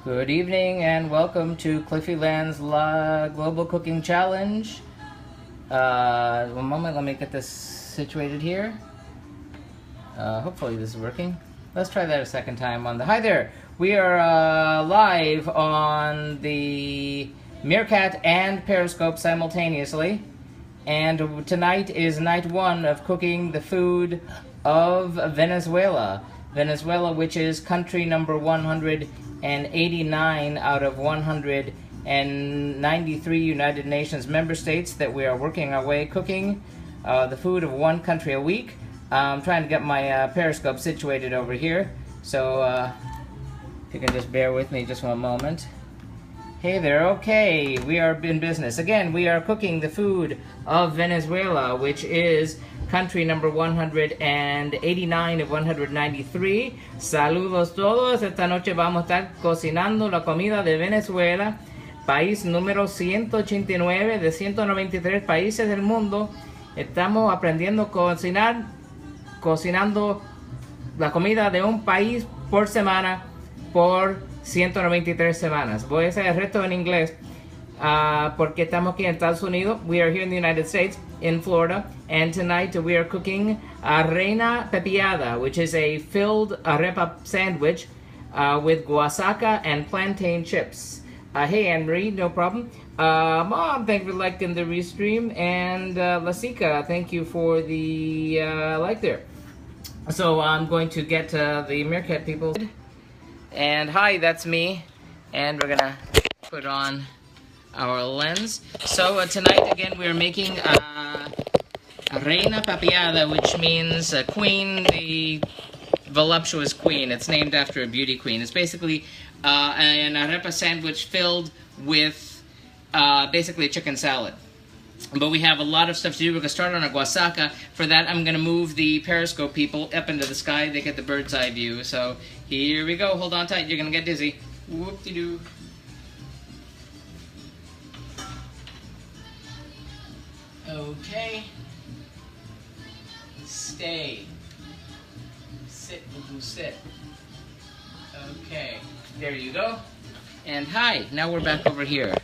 Good evening and welcome to Cliffy Land's Global Cooking Challenge. One moment, let me get this situated here. Hopefully this is working. Let's try that a second time on the... Hi there! We are live on the Meerkat and Periscope simultaneously. And tonight is night one of cooking the food of Venezuela. Venezuela, which is country number 189 out of 193 United Nations member states that we are working our way cooking the food of one country a week. I'm trying to get my Periscope situated over here, so if you can just bear with me just one moment. Hey there, okay, we are in business. Again, we are cooking the food of Venezuela, which is country number 189 of 193. Saludos todos. Esta noche vamos a estar cocinando la comida de Venezuela, país número 189 de 193 países del mundo. Estamos aprendiendo a cocinar, cocinando la comida de un país por semana, por 193 semanas. Voy a hacer el resto en inglés porque estamos aquí en Estados Unidos. We are here in the United States, in Florida, and tonight we are cooking Reina Pepiada, which is a filled arepa sandwich with guasacaca and plantain chips. Hey Anne-Marie, no problem. Mom, thank you for liking the restream, and Lasica, thank you for the like there. So I'm going to get the Meerkat people. And hi, that's me, and we're gonna put on our lens. So tonight again we're making Reina Pepiada, which means queen, the voluptuous queen. It's named after a beauty queen. It's basically an arepa sandwich filled with basically a chicken salad. But we have a lot of stuff to do. We're going to start on a guasaca. For that, I'm going to move the Periscope people up into the sky. They get the bird's eye view. So here we go. Hold on tight. You're going to get dizzy. Whoop-de-doo. Okay. Stay. Sit, sit. Okay. There you go. And hi, now we're back over here.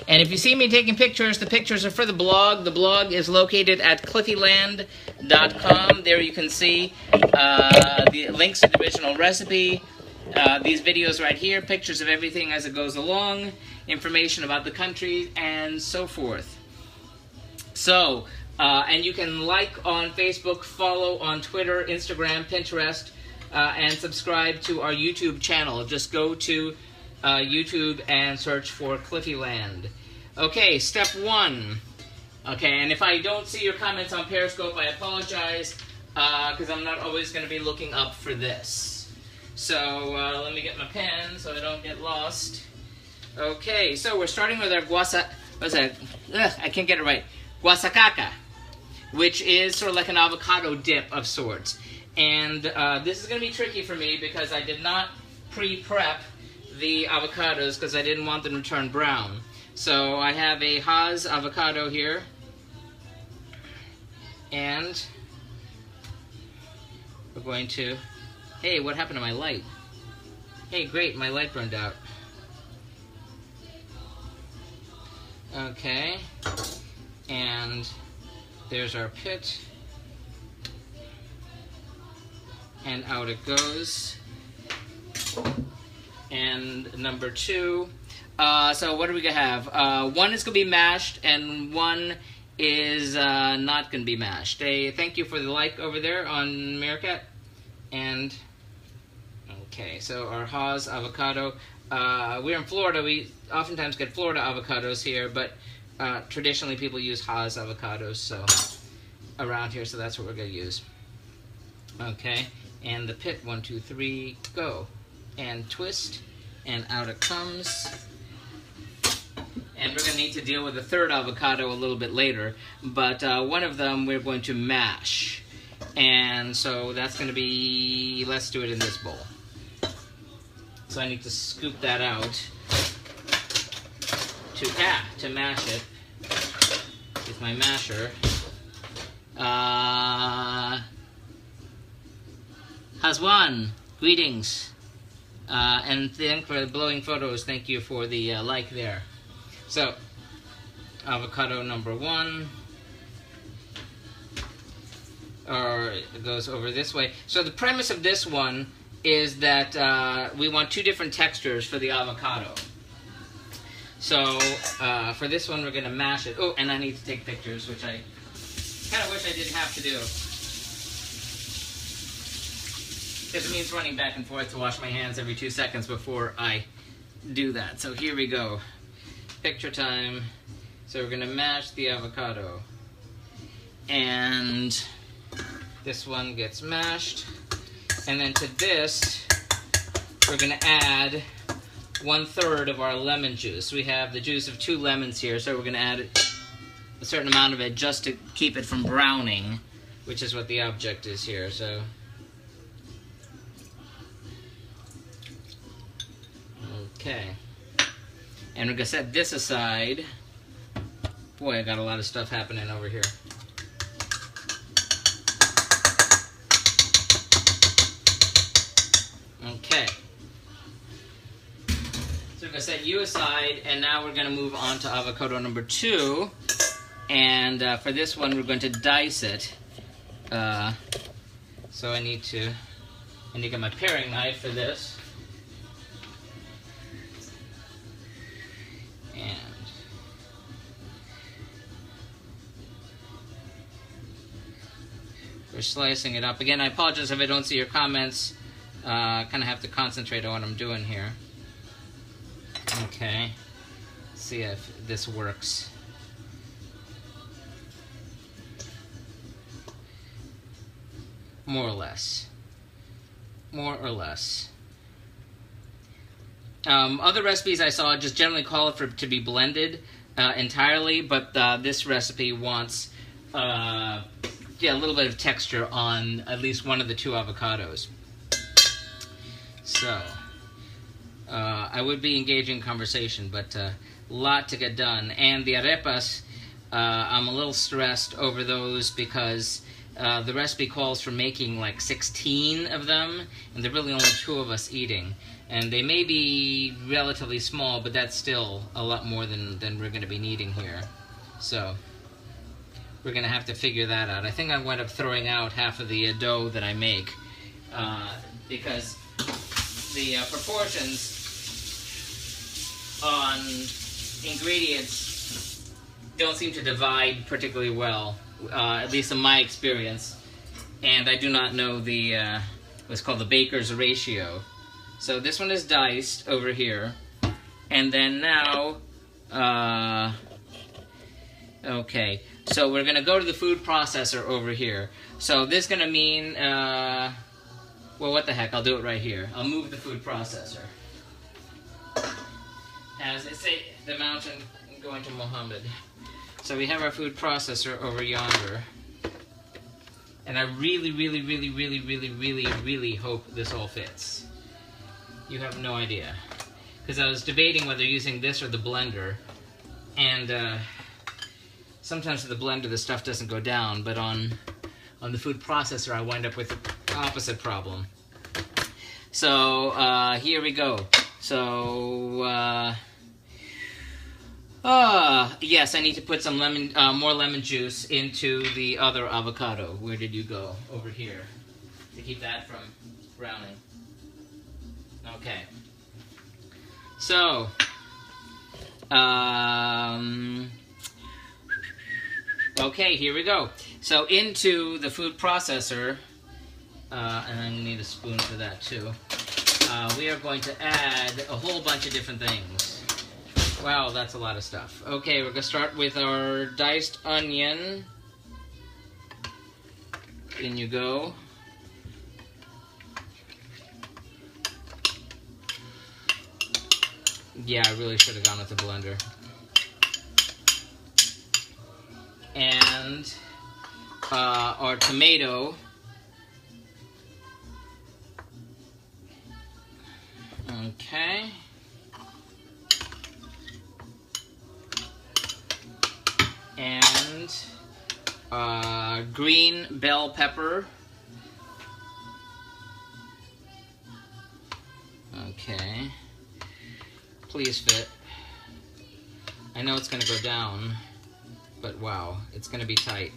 And if you see me taking pictures, the pictures are for the blog. The blog is located at cliffyland.com. There you can see the links to the original recipe, these videos right here, pictures of everything as it goes along, information about the country, and so forth. So, and you can like on Facebook, follow on Twitter, Instagram, Pinterest, and subscribe to our YouTube channel. Just go to YouTube and search for Cliffy Land. Okay, step one. Okay, and if I don't see your comments on Periscope, I apologize, because I'm not always going to be looking up for this. So let me get my pen so I don't get lost. Okay, so we're starting with our I can't get it right. Guasacaca, which is sort of like an avocado dip of sorts. And this is going to be tricky for me because I did not pre-prep the avocados because I didn't want them to turn brown. So I have a Hass avocado here, and we're going to... Hey, what happened to my light? Hey, great, my light burned out. Okay, and there's our pit, and out it goes. And number two, so what do we gonna have? One is gonna be mashed, and one is not gonna be mashed. Hey, thank you for the like over there on Meerkat. And okay, so our Hass avocado. We're in Florida. We oftentimes get Florida avocados here, but traditionally people use Hass avocados. So around here, so that's what we're gonna use. Okay, and the pit. 1, 2, 3, go. And twist, and out it comes. And we're going to need to deal with the third avocado a little bit later, but one of them we're going to mash. And so that's going to be, let's do it in this bowl. So I need to scoop that out to mash it with my masher. Haswan, greetings. And then for the blowing photos, thank you for the like there. So, avocado number 1. Or it goes over this way. So the premise of this one is that we want 2 different textures for the avocado. So for this one, we're going to mash it. Oh, and I need to take pictures, which I kind of wish I didn't have to do. Because it means running back and forth to wash my hands every 2 seconds before I do that. So here we go. Picture time. So we're going to mash the avocado. And this one gets mashed. And then to this, we're going to add 1/3 of our lemon juice. We have the juice of 2 lemons here, so we're going to add a certain amount of it just to keep it from browning, which is what the object is here. So, okay. And we're going to set this aside. Boy, I got a lot of stuff happening over here. Okay. So we're going to set you aside, and now we're going to move on to avocado number 2. And for this one, we're going to dice it. So I need to get my paring knife for this. And we're slicing it up. Again, I apologize if I don't see your comments. Kind of have to concentrate on what I'm doing here. Okay. Let's see if this works. More or less. More or less. Other recipes I saw just generally call it for to be blended entirely, but this recipe wants a little bit of texture on at least one of the 2 avocados. So, I would be engaging in conversation, but a lot to get done. And the arepas, I'm a little stressed over those because the recipe calls for making like 16 of them, and there are really only 2 of us eating. And they may be relatively small, but that's still a lot more than we're going to be needing here. So, we're going to have to figure that out. I think I wind up throwing out half of the dough that I make because the proportions on ingredients don't seem to divide particularly well, at least in my experience. And I do not know the what's called the baker's ratio. So this one is diced over here, and then now, okay. So we're gonna go to the food processor over here. So this is gonna mean, well, what the heck? I'll do it right here. I'll move the food processor. As they say, the mountain going to Muhammad. So we have our food processor over yonder. And I really, really, really, really, really, really, really hope this all fits. You have no idea. Because I was debating whether using this or the blender. And sometimes with the blender the stuff doesn't go down, but on the food processor I wind up with the opposite problem. So here we go. So yes, I need to put some lemon, more lemon juice into the other avocado. Where did you go? Over here, to keep that from browning. Okay. So, okay, here we go. So into the food processor, and I need a spoon for that too. We are going to add a whole bunch of different things. Wow, that's a lot of stuff. Okay, we're going to start with our diced onion. In you go. Yeah, I really should have gone with the blender. And our tomato. Okay. And green bell pepper. Okay. Please fit. I know it's gonna go down, but wow, it's gonna be tight.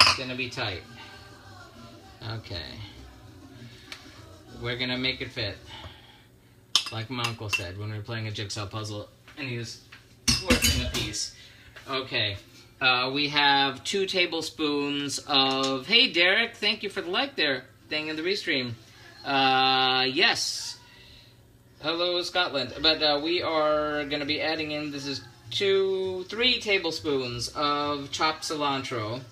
It's gonna be tight. Okay. We're gonna make it fit. Like my uncle said when we were playing a jigsaw puzzle and he was working a piece. Okay. We have 2 tablespoons of... Hey, Derek, thank you for the like there thing in the restream. Yes. Hello, Scotland. But we are going to be adding in... This is 3 tablespoons of chopped cilantro.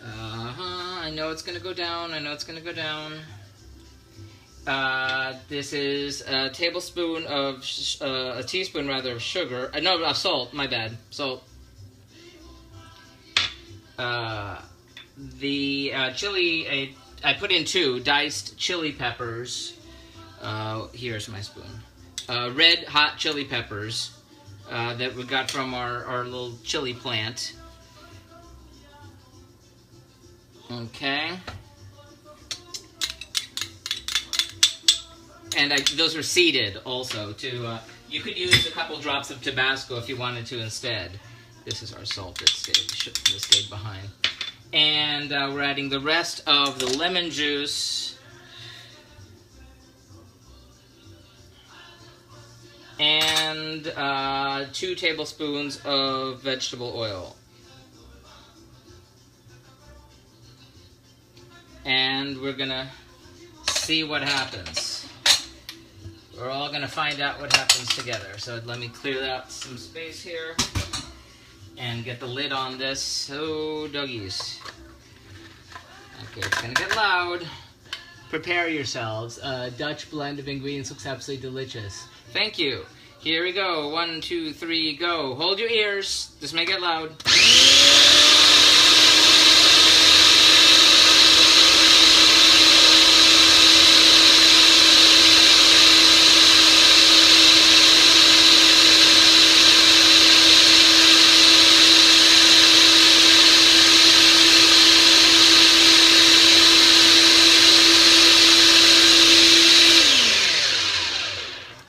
I know it's going to go down. I know it's going to go down. This is a tablespoon of, a teaspoon rather of sugar. No, of salt, my bad. Salt. The chili, I put in 2 diced chili peppers. Here's my spoon. Red hot chili peppers that we got from our little chili plant. Okay. And those are seeded also. You could use a couple drops of Tabasco if you wanted to instead. This is our salt that stayed behind. And we're adding the rest of the lemon juice. And 2 tablespoons of vegetable oil. And we're gonna see what happens. We're all going to find out what happens together. So let me clear out some space here and get the lid on this. Oh, doggies. Okay, it's going to get loud. Prepare yourselves. A Dutch blend of ingredients looks absolutely delicious. Thank you. Here we go. 1, 2, 3, go. Hold your ears. This may get loud.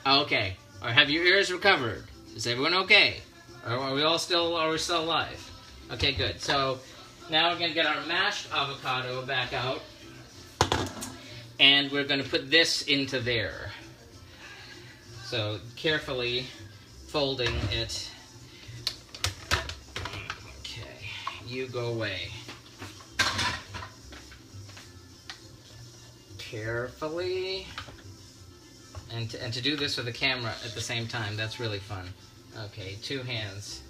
Okay. Or have your ears recovered? Is everyone okay? Or are we still alive? Okay, good. So now we're gonna get our mashed avocado back out, and we're gonna put this into there. So carefully folding it. Okay, you go away. Carefully. And to do this with the camera at the same time, that's really fun. Okay, 2 hands.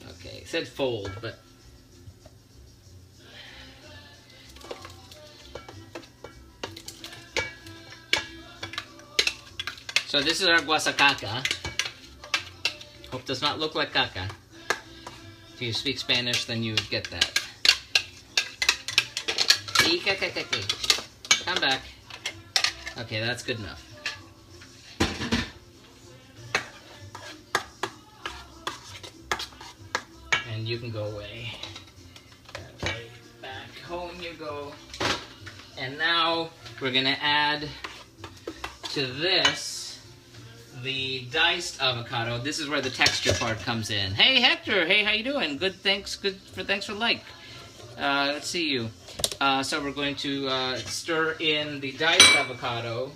Okay, it said fold, but... So this is our guasacaca. Hope does not look like caca. If you speak Spanish, then you would get that. Come back. Okay, that's good enough. And you can go away. Okay, back home you go. And now we're gonna add to this the diced avocado. This is where the texture part comes in. Hey Hector, hey, how you doing? Good, thanks for like. Let's see you. So we're going to stir in the diced avocado.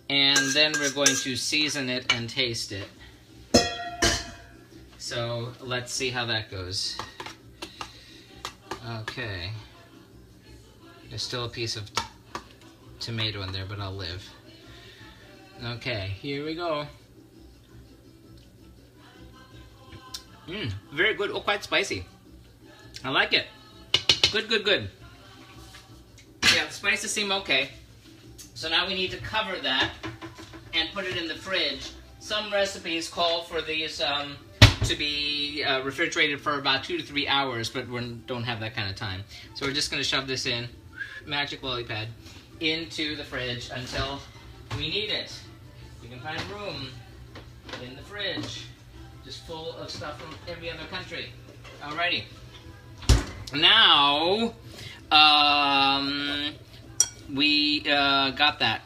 And then we're going to season it and taste it. So let's see how that goes. Okay. There's still a piece of tomato in there, but I'll live. Okay, here we go. Very good. Oh, quite spicy. I like it. Good, good, good. Yeah, the spices seem okay. So now we need to cover that and put it in the fridge. Some recipes call for these to be refrigerated for about 2 to 3 hours, but we don't have that kind of time. So we're just going to shove this in, magic lily pad, into the fridge until we need it. We can find room in the fridge, just full of stuff from every other country. Alrighty. Now, we got that.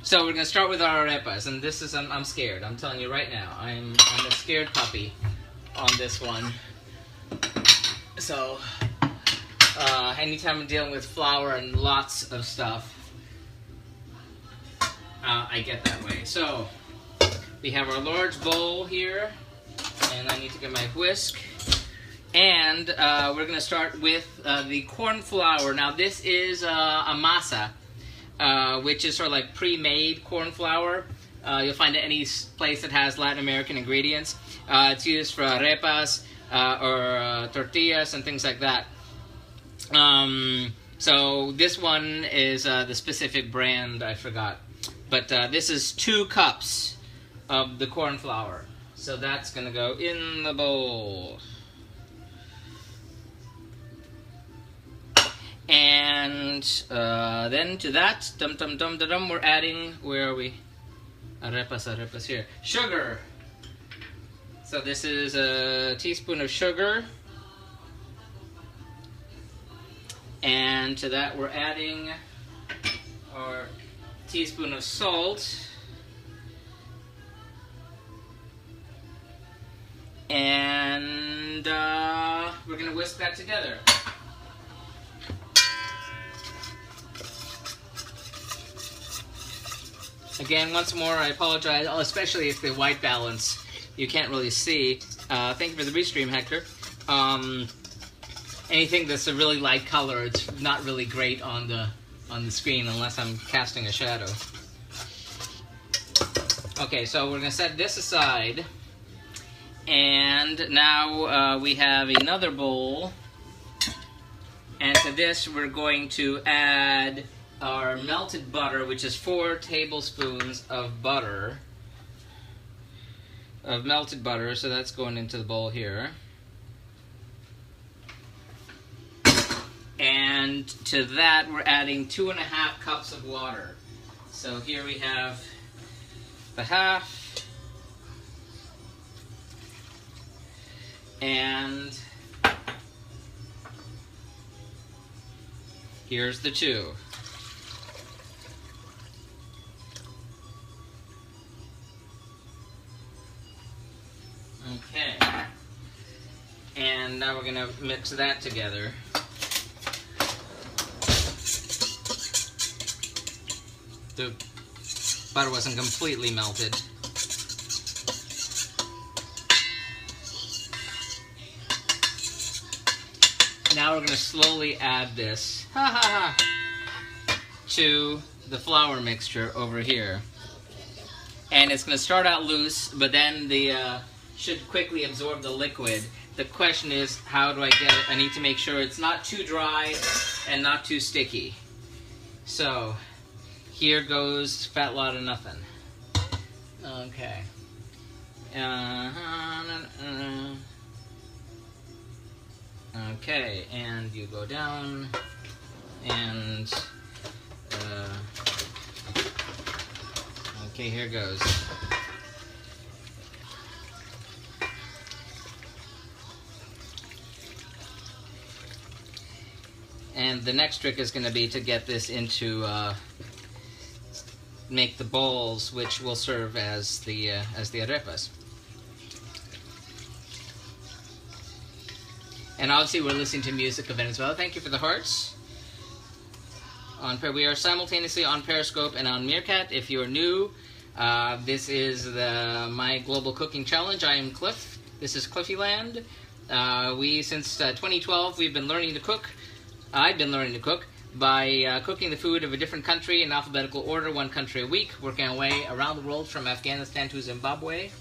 So we're gonna start with our arepas, and this is I'm scared. I'm telling you right now, I'm a scared puppy on this one. So anytime I'm dealing with flour and lots of stuff, I get that way. So we have our large bowl here, and I need to get my whisk. And we're gonna start with the corn flour. Now this is a masa. Which is sort of like pre-made corn flour. You'll find it any place that has Latin American ingredients. It's used for arepas or tortillas and things like that. So this one is the specific brand, I forgot. But this is 2 cups of the corn flour. So that's going to go in the bowl. And then to that, we're adding, where are we? Arepas here. Sugar. So this is a teaspoon of sugar. And to that we're adding our teaspoon of salt. And we're gonna whisk that together. Again, once more, I apologize, especially if the white balance you can't really see. Thank you for the restream, Hector. Anything that's a really light color, it's not really great on the screen unless I'm casting a shadow. Okay, so we're gonna set this aside, and now we have another bowl, and to this we're going to add our melted butter, which is 4 tablespoons of melted butter, so that's going into the bowl here. And to that we're adding 2.5 cups of water. So here we have the half, and here's the 2. Okay, and now we're gonna mix that together. The butter wasn't completely melted. Now we're gonna slowly add this to the flour mixture over here. And it's gonna start out loose, but then the should quickly absorb the liquid. The question is, how do I get it? I need to make sure it's not too dry and not too sticky. So here goes fat lot of nothing. Okay. Okay, and you go down, and okay, here goes. And the next trick is going to be to get this into make the balls, which will serve as the arepas. And obviously we're listening to music of Venezuela. Thank you for the hearts. We are simultaneously on Periscope and on Meerkat. If you're new, this is my Global Cooking Challenge. I am Cliff. This is Cliffyland. Since 2012, we've been learning to cook. I've been learning to cook by cooking the food of a different country in alphabetical order, 1 country a week, working our way around the world from Afghanistan to Zimbabwe.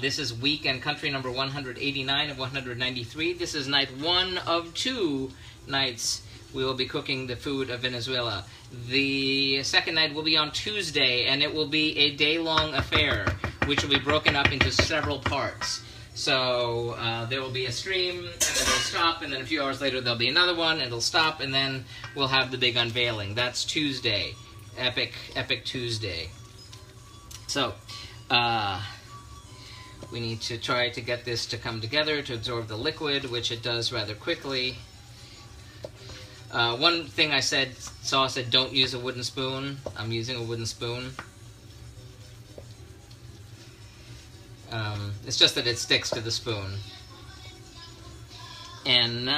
This is week and country number 189 of 193. This is night 1 of 2 nights we will be cooking the food of Venezuela. The second night will be on Tuesday, and it will be a day-long affair. which will be broken up into several parts. So there will be a stream, and then it'll stop, and then a few hours later there'll be another one, and it'll stop, and then we'll have the big unveiling. That's Tuesday. Epic Tuesday. So, we need to try to get this to come together to absorb the liquid, which it does rather quickly. One thing I said don't use a wooden spoon. I'm using a wooden spoon. It's just that it sticks to the spoon. And,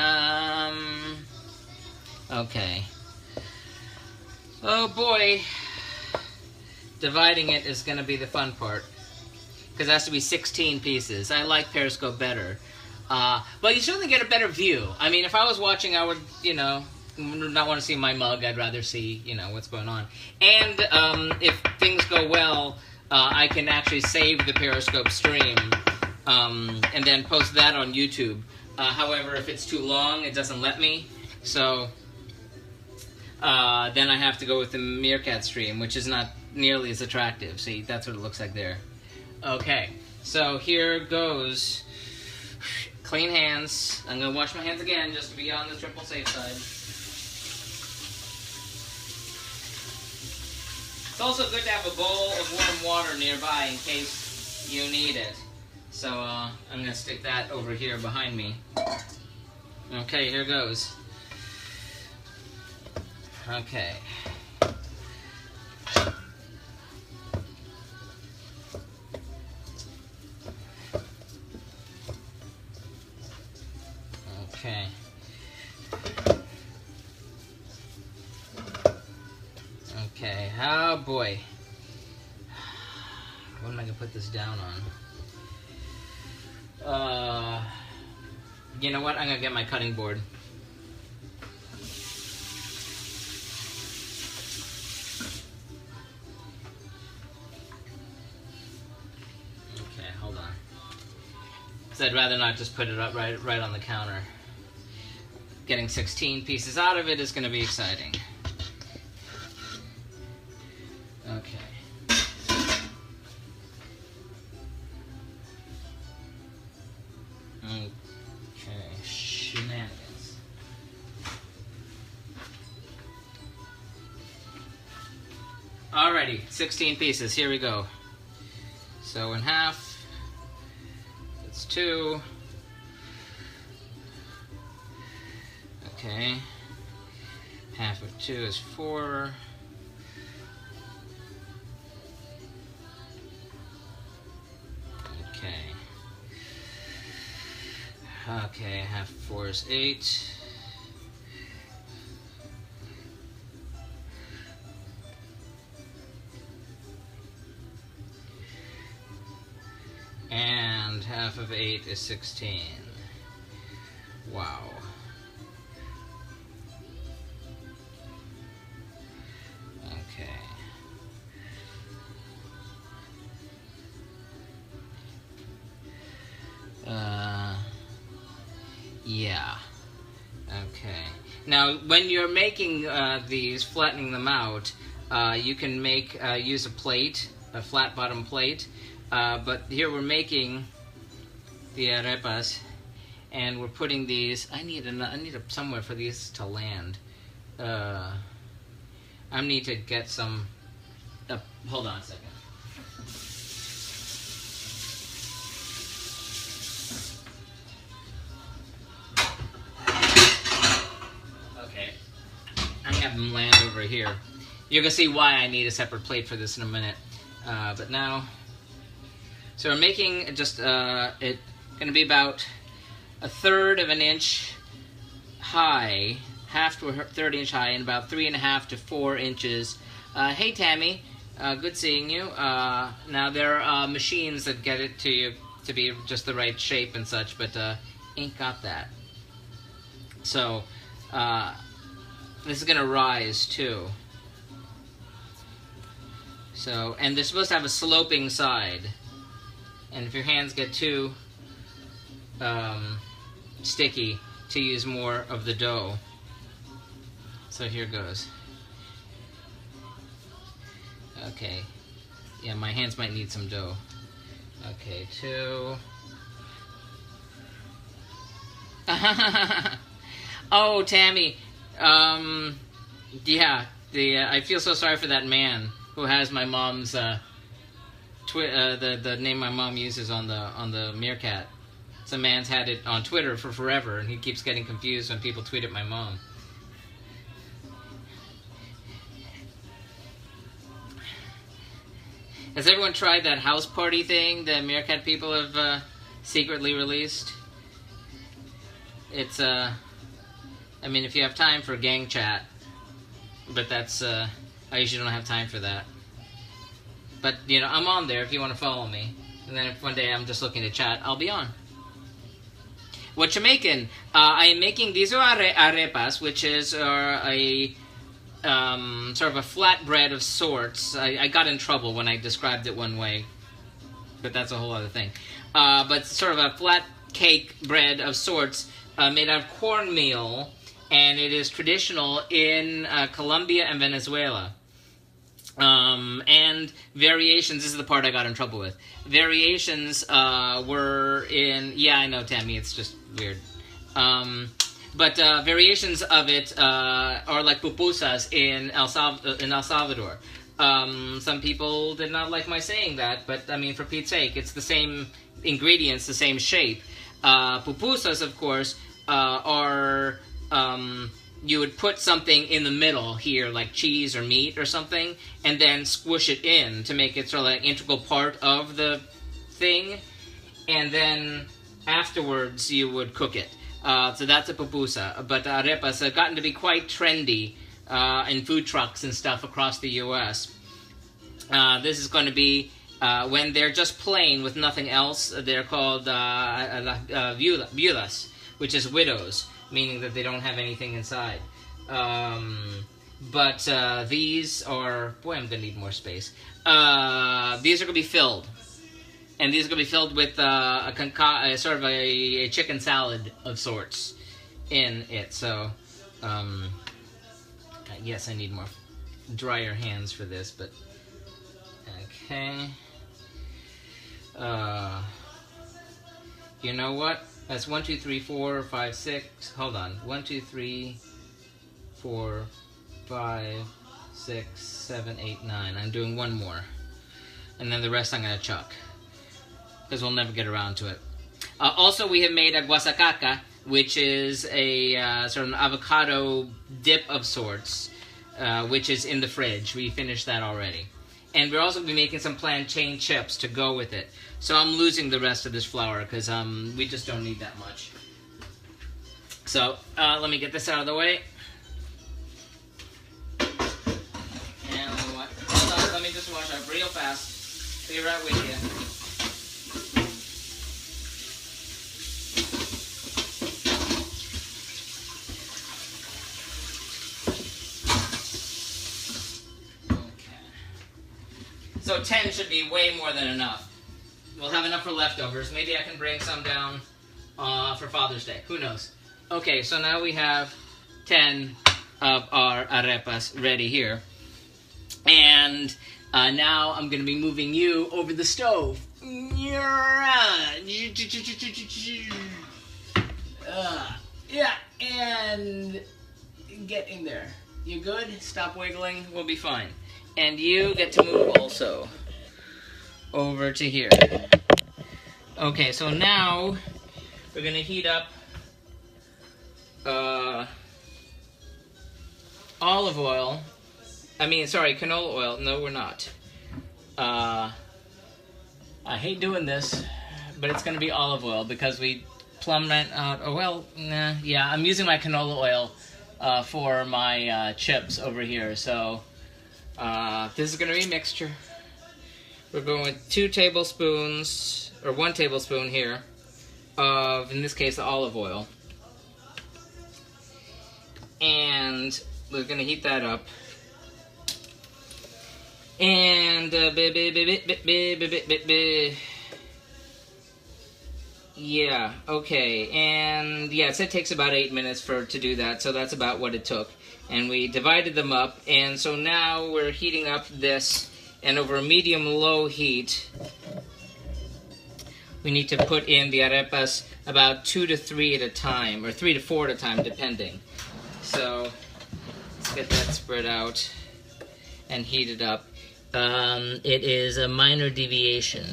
okay. Oh boy. Dividing it is going to be the fun part. Because it has to be 16 pieces. I like Periscope better. But you certainly get a better view. I mean, if I was watching, I would, you know, not want to see my mug. I'd rather see, you know, what's going on. And if things go well, I can actually save the Periscope stream and then post that on YouTube. However, if it's too long, it doesn't let me. So then I have to go with the Meerkat stream, which is not nearly as attractive. See, that's what it looks like there. Okay, so here goes. Clean hands. I'm going to wash my hands again just to be on the triple safe side. It's also good to have a bowl of warm water nearby in case you need it. So I'm going to stick that over here behind me. Okay, here goes. Okay. Okay. Okay, oh boy. What am I gonna put this down on? You know what? I'm gonna get my cutting board. Okay, hold on. Because I'd rather not just put it up right on the counter. Getting 16 pieces out of it is going to be exciting. Okay. Okay, shenanigans. Alrighty, 16 pieces, here we go. So in half, it's 2. Okay, half of 2 is 4. Okay. Okay, half of 4 is 8. And half of 8 is 16. Wow. Yeah. Okay. Now, when you're making these, flattening them out, you can make use a plate, a flat bottom plate. But here we're making the arepas, and we're putting these. I need somewhere for these to land. I need to get some. Hold on a second. Have them land over here. You're gonna see why I need a separate plate for this in a minute. But now, so we're making just it gonna be about 1/3 of an inch high, half to a 1/3 inch high, and about 3.5 to 4 inches. Hey Tammy, good seeing you. Now there are machines that get it to you to be just the right shape and such, but ain't got that. So. This is going to rise too. So, and they're supposed to have a sloping side. And if your hands get too sticky, to use more of the dough. So here goes. Okay. Yeah, my hands might need some dough. Okay, 2. Oh, Tammy. Yeah. I feel so sorry for that man who has my mom's the name my mom uses on the meerkat. Some man's had it on Twitter for forever, and he keeps getting confused when people tweet at my mom. Has everyone tried that house party thing that meerkat people have secretly released? It's I mean, if you have time for gang chat, but that's I usually don't have time for that. But you know, I'm on there if you want to follow me, and then if one day I'm just looking to chat, I'll be on. What you making? I am making, these are arepas, which is a sort of a flatbread of sorts. I got in trouble when I described it one way, but that's a whole other thing. But sort of a flat cake bread of sorts made out of cornmeal, and it is traditional in Colombia and Venezuela. And variations, this is the part I got in trouble with. Variations were in, yeah, I know, Tammy, it's just weird. But variations of it are like pupusas in El Salvador. Some people did not like my saying that, but I mean, for Pete's sake, it's the same ingredients, the same shape. Pupusas, of course, are... you would put something in the middle here, like cheese or meat or something, and then squish it in to make it sort of like an integral part of the thing. And then afterwards, you would cook it. So that's a pupusa. But arepas have gotten to be quite trendy in food trucks and stuff across the U.S. This is going to be, when they're just plain with nothing else, they're called viudas, which is widows, meaning that they don't have anything inside. But these are... Boy, I'm going to need more space. These are going to be filled. And these are going to be filled with sort of a chicken salad of sorts in it. So, yes, I need more drier hands for this, but... Okay. You know what? That's 1, 2, 3, 4, 5, 6. Hold on. 1, 2, 3, 4, 5, 6, 7, 8, 9. I'm doing one more. And then the rest I'm going to chuck, because we'll never get around to it. Also, we have made a guasacaca, which is a sort of an avocado dip of sorts, which is in the fridge. We finished that already. And we're also going to be making some plantain chips to go with it. So I'm losing the rest of this flour because we just don't need that much. So let me get this out of the way. And hold on, let me just wash up real fast. Be right with you. So 10 should be way more than enough. We'll have enough for leftovers. Maybe I can bring some down for Father's Day. Who knows? Okay, so now we have 10 of our arepas ready here. And now I'm going to be moving you over the stove. Yeah, and get in there. You good? Stop wiggling. We'll be fine. And you get to move also over to here. Okay, so now we're going to heat up olive oil. Canola oil. No, we're not. I hate doing this, but it's going to be olive oil because we plumb ran out. Oh, well, nah, yeah, I'm using my canola oil for my chips over here, so... this is going to be a mixture. We're going with 2 tablespoons, or 1 tablespoon here, of, in this case, olive oil. And we're going to heat that up. And, yeah, okay. And, yeah, it said it takes about 8 minutes to do that, so that's about what it took. And we divided them up, and so now we're heating up this, and over a medium-low heat, we need to put in the arepas about 2 to 3 at a time, or 3 to 4 at a time, depending. So let's get that spread out and heat it up. It is a minor deviation.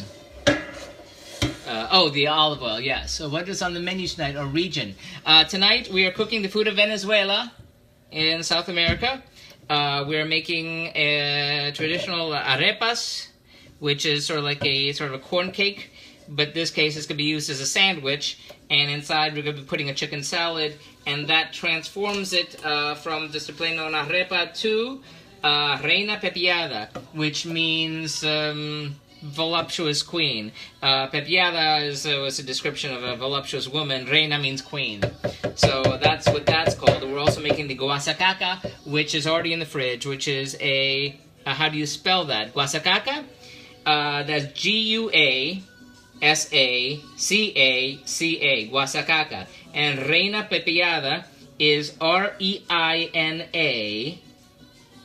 Oh, the olive oil, yes. So what is on the menu tonight, or region? Tonight we are cooking the food of Venezuela in South America. We are making a traditional arepas, which is sort of like a corn cake, but this case it's going to be used as a sandwich, and inside we're going to be putting a chicken salad, and that transforms it from just a plain old arepa to Reina Pepiada, which means voluptuous queen. Pepiada was a description of a voluptuous woman. Reina means queen. So that's what that's called. We're also making the Guasacaca, which is already in the fridge, which is a how do you spell that? Guasacaca? That's Guasacaca. Guasacaca. And Reina Pepiada is Reina.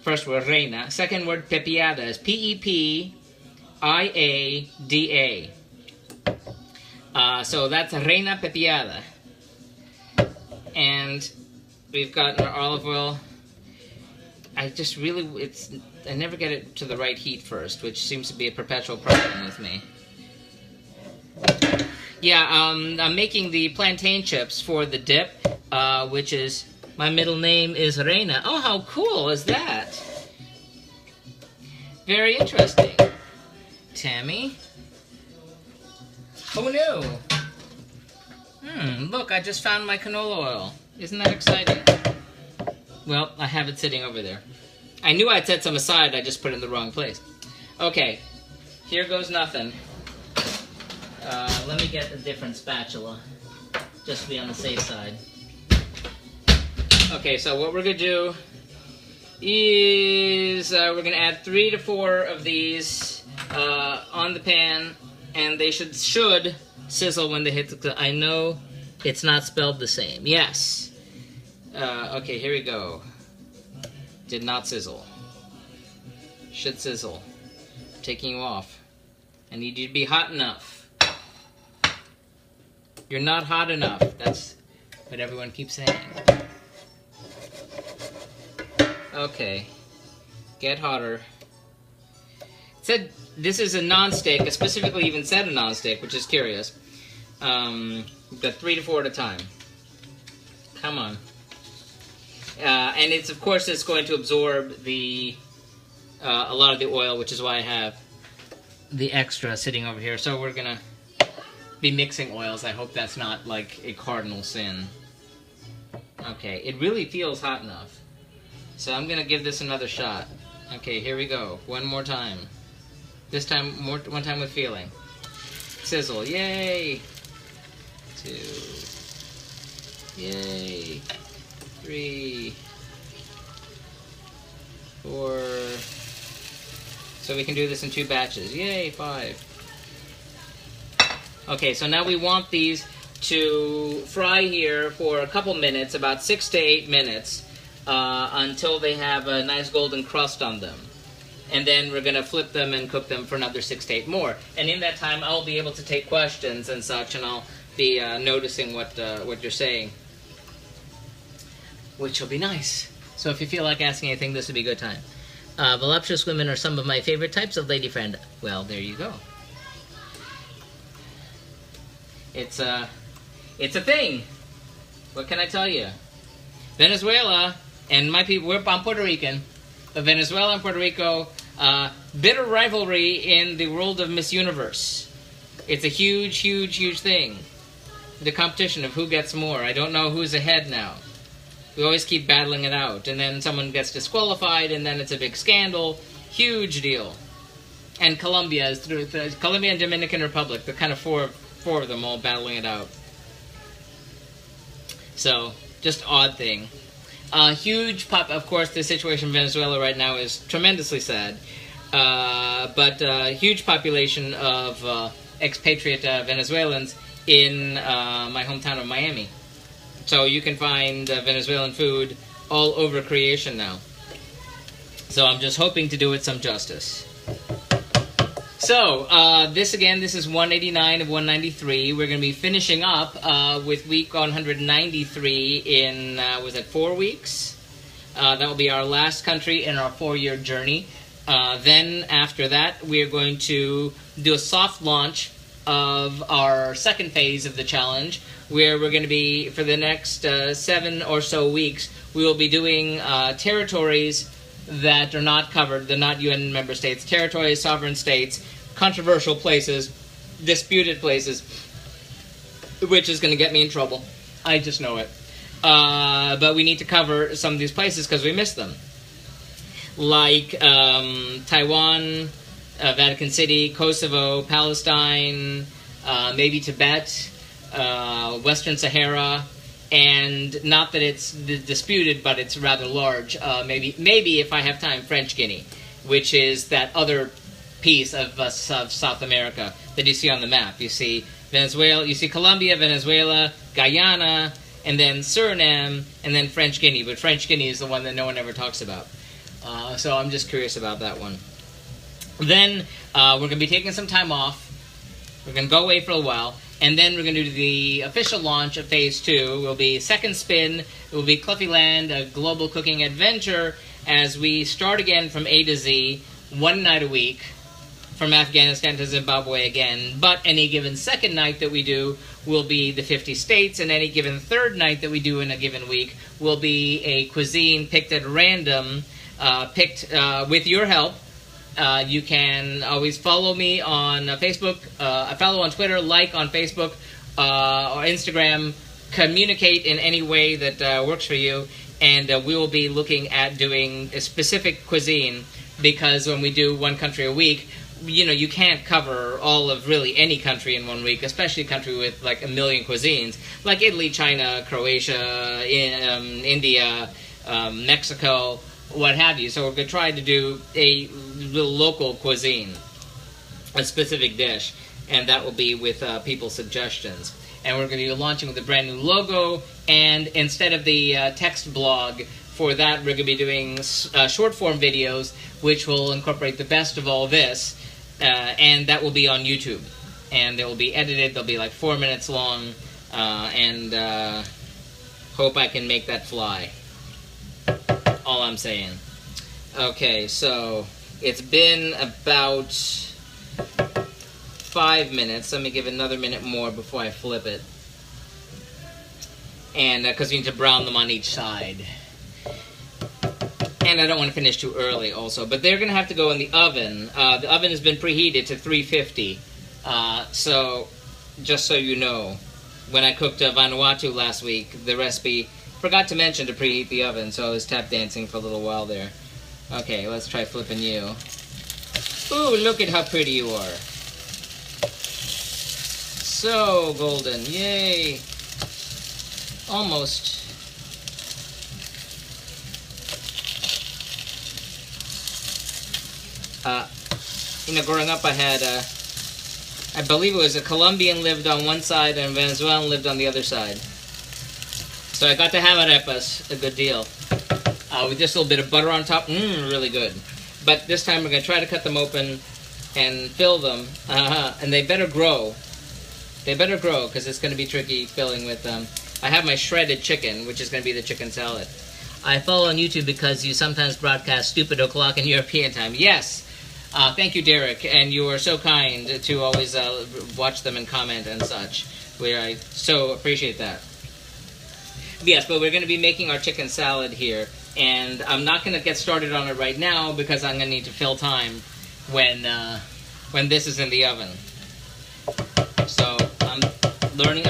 First word, Reina. Second word, Pepiada is Pepiada. So that's Reina Pepiada. And we've got our olive oil. I never get it to the right heat first, which seems to be a perpetual problem with me. Yeah, I'm making the plantain chips for the dip, which is, my middle name is Reina. Oh, how cool is that? Very interesting. Tammy? Who knew? Look, I just found my canola oil. Isn't that exciting? Well, I have it sitting over there. I knew I'd set some aside, I just put it in the wrong place. Okay, here goes nothing. Let me get a different spatula, just to be on the safe side. Okay, so what we're going to do is we're going to add 3 to 4 of these on the pan, and they should sizzle when they hit the... I know it's not spelled the same. Yes. Okay, here we go. Did not sizzle. Should sizzle. I'm taking you off. I need you to be hot enough. You're not hot enough. That's what everyone keeps saying. Okay. Get hotter. It said this is a non-stick. It specifically even said a non-stick, which is curious. But 3 to 4 at a time. Come on. And it's, of course, it's going to absorb a lot of the oil, which is why I have the extra sitting over here. So we're going to be mixing oils. I hope that's not like a cardinal sin. Okay, it really feels hot enough. So I'm going to give this another shot. Okay, here we go. One more time. This time, one time with feeling. Sizzle, yay! 2. Yay! 3. 4. So we can do this in 2 batches. Yay, 5. Okay, so now we want these to fry here for a couple minutes, about 6 to 8 minutes, until they have a nice golden crust on them. And then we're going to flip them and cook them for another 6 to 8 more. And in that time, I'll be able to take questions and such, and I'll be noticing what you're saying, which will be nice. So if you feel like asking anything, this would be a good time. Voluptuous women are some of my favorite types of lady friend. Well, there you go. It's a thing. What can I tell you? Venezuela and my people, I'm Puerto Rican, but Venezuela and Puerto Rico, bitter rivalry in the world of Miss Universe. It's a huge, huge, huge thing. The competition of who gets more. I don't know who's ahead now. We always keep battling it out, and then someone gets disqualified, and then it's a big scandal. Huge deal. And Colombia is through Colombia and Dominican Republic. They're kind of four of them all battling it out. So, just odd thing. Huge of course, the situation in Venezuela right now is tremendously sad. But huge population of expatriate Venezuelans in my hometown of Miami. So you can find Venezuelan food all over creation now. So I'm just hoping to do it some justice. So, this is 189 of 193. We're going to be finishing up with week 193 in, was it 4 weeks? That will be our last country in our 4-year journey. Then, after that, we're going to do a soft launch of our second phase of the challenge, where we're going to be, for the next 7 or so weeks, we will be doing territories that are not covered, they're not UN member states, territories, sovereign states, controversial places, disputed places, which is going to get me in trouble. I just know it. But we need to cover some of these places because we missed them. Like Taiwan, Vatican City, Kosovo, Palestine, maybe Tibet, Western Sahara, and not that it's disputed, but it's rather large. Maybe if I have time, French Guinea, which is that other piece of South America that you see on the map. You see Venezuela, you see Colombia, Venezuela, Guyana, and then Suriname, and then French Guinea. But French Guinea is the one that no one ever talks about. So I'm just curious about that one. Then we're going to be taking some time off. We're going to go away for a while. And then we're going to do the official launch of Phase 2. It will be second spin. It will be Cluffyland, a global cooking adventure, as we start again from A to Z, one night a week, from Afghanistan to Zimbabwe again. But any given second night that we do will be the 50 states, and any given third night that we do in a given week will be a cuisine picked at random, picked with your help. You can always follow me on Facebook, follow on Twitter, like on Facebook or Instagram, communicate in any way that works for you, and we will be looking at doing a specific cuisine, because when we do one country a week, you can't cover all of really any country in 1 week, especially a country with like a million cuisines, like Italy, China, Croatia, India, Mexico, what have you. So we're going to try to do a little local cuisine, a specific dish, and that will be with people's suggestions. And we're going to be launching with a brand new logo, and instead of the text blog for that, we're going to be doing short form videos, which will incorporate the best of all this, and that will be on YouTube. And they will be edited, they'll be like 4 minutes long, and hope I can make that fly. All I'm saying. Okay, so it's been about 5 minutes. Let me give another minute more before I flip it. And because we need to brown them on each side. And I don't want to finish too early also. But they're going to have to go in the oven. The oven has been preheated to 350. So, just so you know, when I cooked Vanuatu last week, the recipe forgot to mention to preheat the oven, so I was tap dancing for a little while there. Okay, let's try flipping you. Ooh, look at how pretty you are. So golden, yay. Almost. Growing up I had, I believe it was a Colombian lived on one side and a Venezuelan lived on the other side. So I got to have arepas, a good deal. With just a little bit of butter on top, really good. But this time we're going to try to cut them open and fill them. And they better grow. They better grow, because it's going to be tricky filling with them. I have my shredded chicken, which is going to be the chicken salad. I follow on YouTube because you sometimes broadcast stupid o'clock in European time. Yes! Thank you, Derek, and you are so kind to always watch them and comment and such. I so appreciate that. Yes, but we're going to be making our chicken salad here, and I'm not going to get started on it right now because I'm going to need to fill time when this is in the oven. So I'm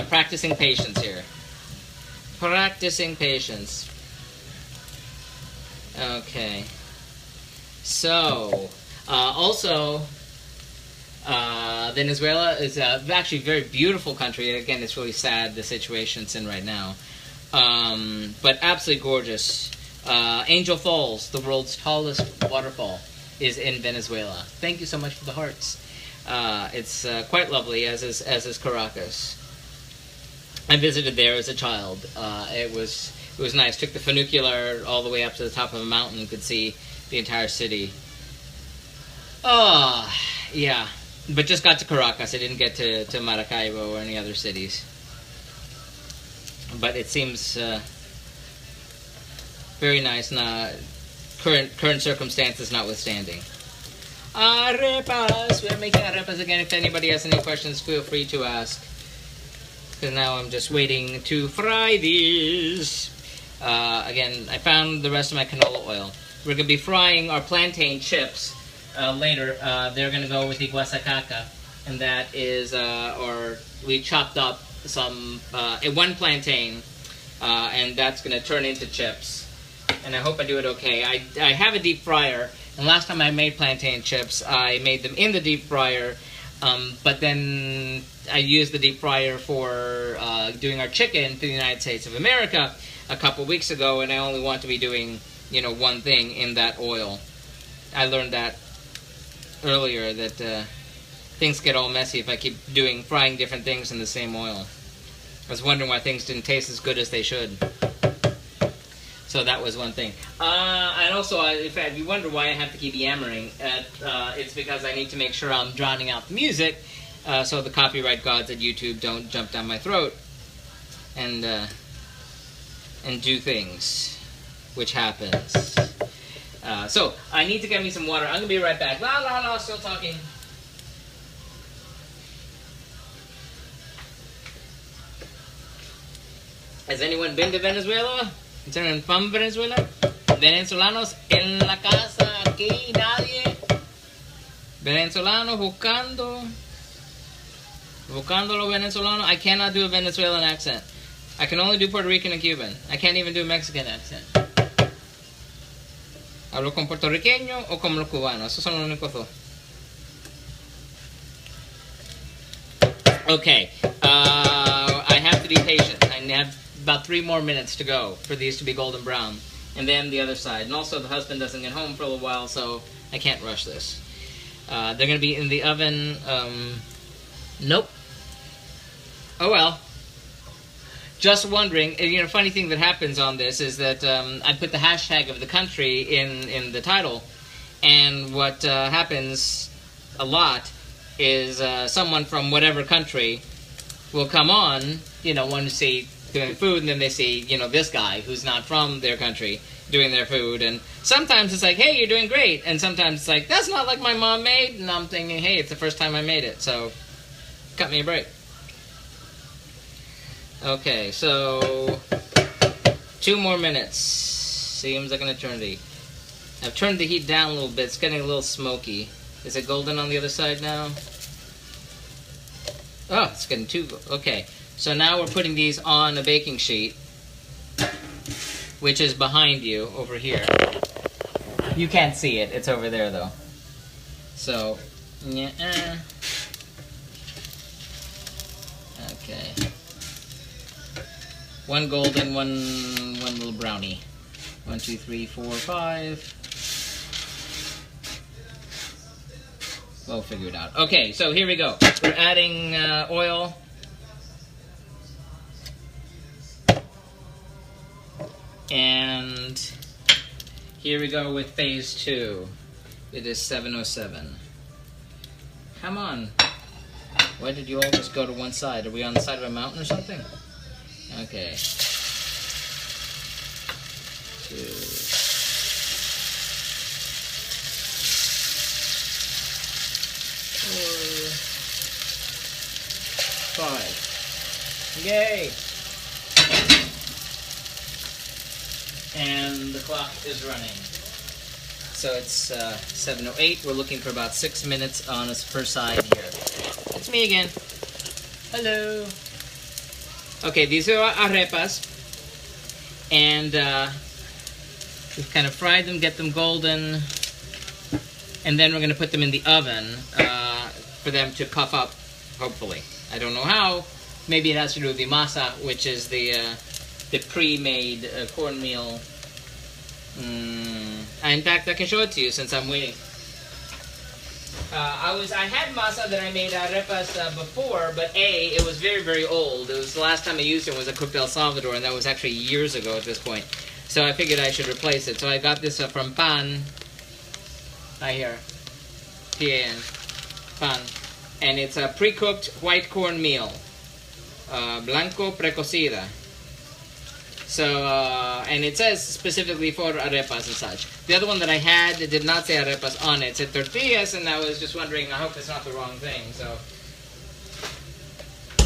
practicing patience here. Practicing patience. Okay. So, also, Venezuela is actually a very beautiful country. Again, it's really sad the situation it's in right now. But absolutely gorgeous. Angel Falls, the world's tallest waterfall, is in Venezuela. Thank you so much for the hearts. It's quite lovely, as is Caracas. I visited there as a child. It was nice. Took the funicular all the way up to the top of a mountain. Could see the entire city. Oh, yeah. but just got to Caracas. I didn't get to Maracaibo or any other cities. But it seems very nice, current circumstances notwithstanding. Arepas! We're making arepas again. If anybody has any questions, feel free to ask. Because now I'm just waiting to fry these. Again, I found the rest of my canola oil. We're going to be frying our plantain chips later. They're going to go with the guasacaca. And that is, we chopped up one plantain, and that's going to turn into chips. And I hope I do it okay. I have a deep fryer, and last time I made plantain chips, I made them in the deep fryer, but then I used the deep fryer for doing our chicken to the United States of America a couple weeks ago, and I only want to be doing, one thing in that oil. I learned that earlier, that things get all messy if I keep frying different things in the same oil. I was wondering why things didn't taste as good as they should. So that was one thing. And also, if you wonder why I have to keep yammering, it's because I need to make sure I'm drowning out the music, so the copyright gods at YouTube don't jump down my throat and do things, which happens. So I need to get me some water. I'm gonna be right back. La, still talking. Has anyone been to Venezuela? Is anyone from Venezuela? Venezolanos en la casa, aquí nadie. Venezolanos buscando los venezolanos. I cannot do a Venezuelan accent. I can only do Puerto Rican and Cuban. I can't even do a Mexican accent. Hablo con puertorriqueño o con los cubanos. Esos son los únicos dos. Okay. I have to be patient. I have about 3 more minutes to go for these to be golden brown. And then the other side. And also the husband doesn't get home for a little while, so I can't rush this. They're going to be in the oven. Nope. Oh well. Just wondering, funny thing that happens on this is that I put the hashtag of the country in the title, and what happens a lot is someone from whatever country will come on, want to see doing food, and then they see, this guy who's not from their country doing their food, and sometimes it's like, hey, you're doing great, and sometimes it's like, that's not like my mom made, and I'm thinking, hey, it's the first time I made it, so cut me a break. Okay, so 2 more minutes. Seems like an eternity. I've turned the heat down a little bit. It's getting a little smoky. Is it golden on the other side now? Oh, it's getting too... Okay, so now we're putting these on a baking sheet, which is behind you over here. You can't see it. It's over there, though. So, yeah. Okay. 1 golden, one little brownie. 1, 2, 3, 4, 5. We'll figure it out. Okay, so here we go. We're adding oil. And here we go with phase 2. It is 7:07. Come on. Why did you all just go to one side? Are we on the side of a mountain or something? Okay. 2. 4. 5. Yay! And the clock is running. So it's 7:08. We're looking for about 6 minutes on us per side here. It's me again. Hello. Okay, these are our arepas. And we've kind of fried them, get them golden. And then we're going to put them in the oven for them to puff up, hopefully. I don't know how. Maybe it has to do with the masa, which is the pre-made cornmeal. In fact, I can show it to you since I'm waiting. I had masa that I made arepas before, but it was very, very old. It was the last time I used it was I cooked El Salvador, and that was actually years ago at this point. So I figured I should replace it. So I got this from Pan. Right here. Pan. And it's a pre-cooked white cornmeal, blanco precocida. So, and it says specifically for arepas and such. The other one that I had, it did not say arepas on it. It said tortillas, and I was just wondering, I hope it's not the wrong thing. So,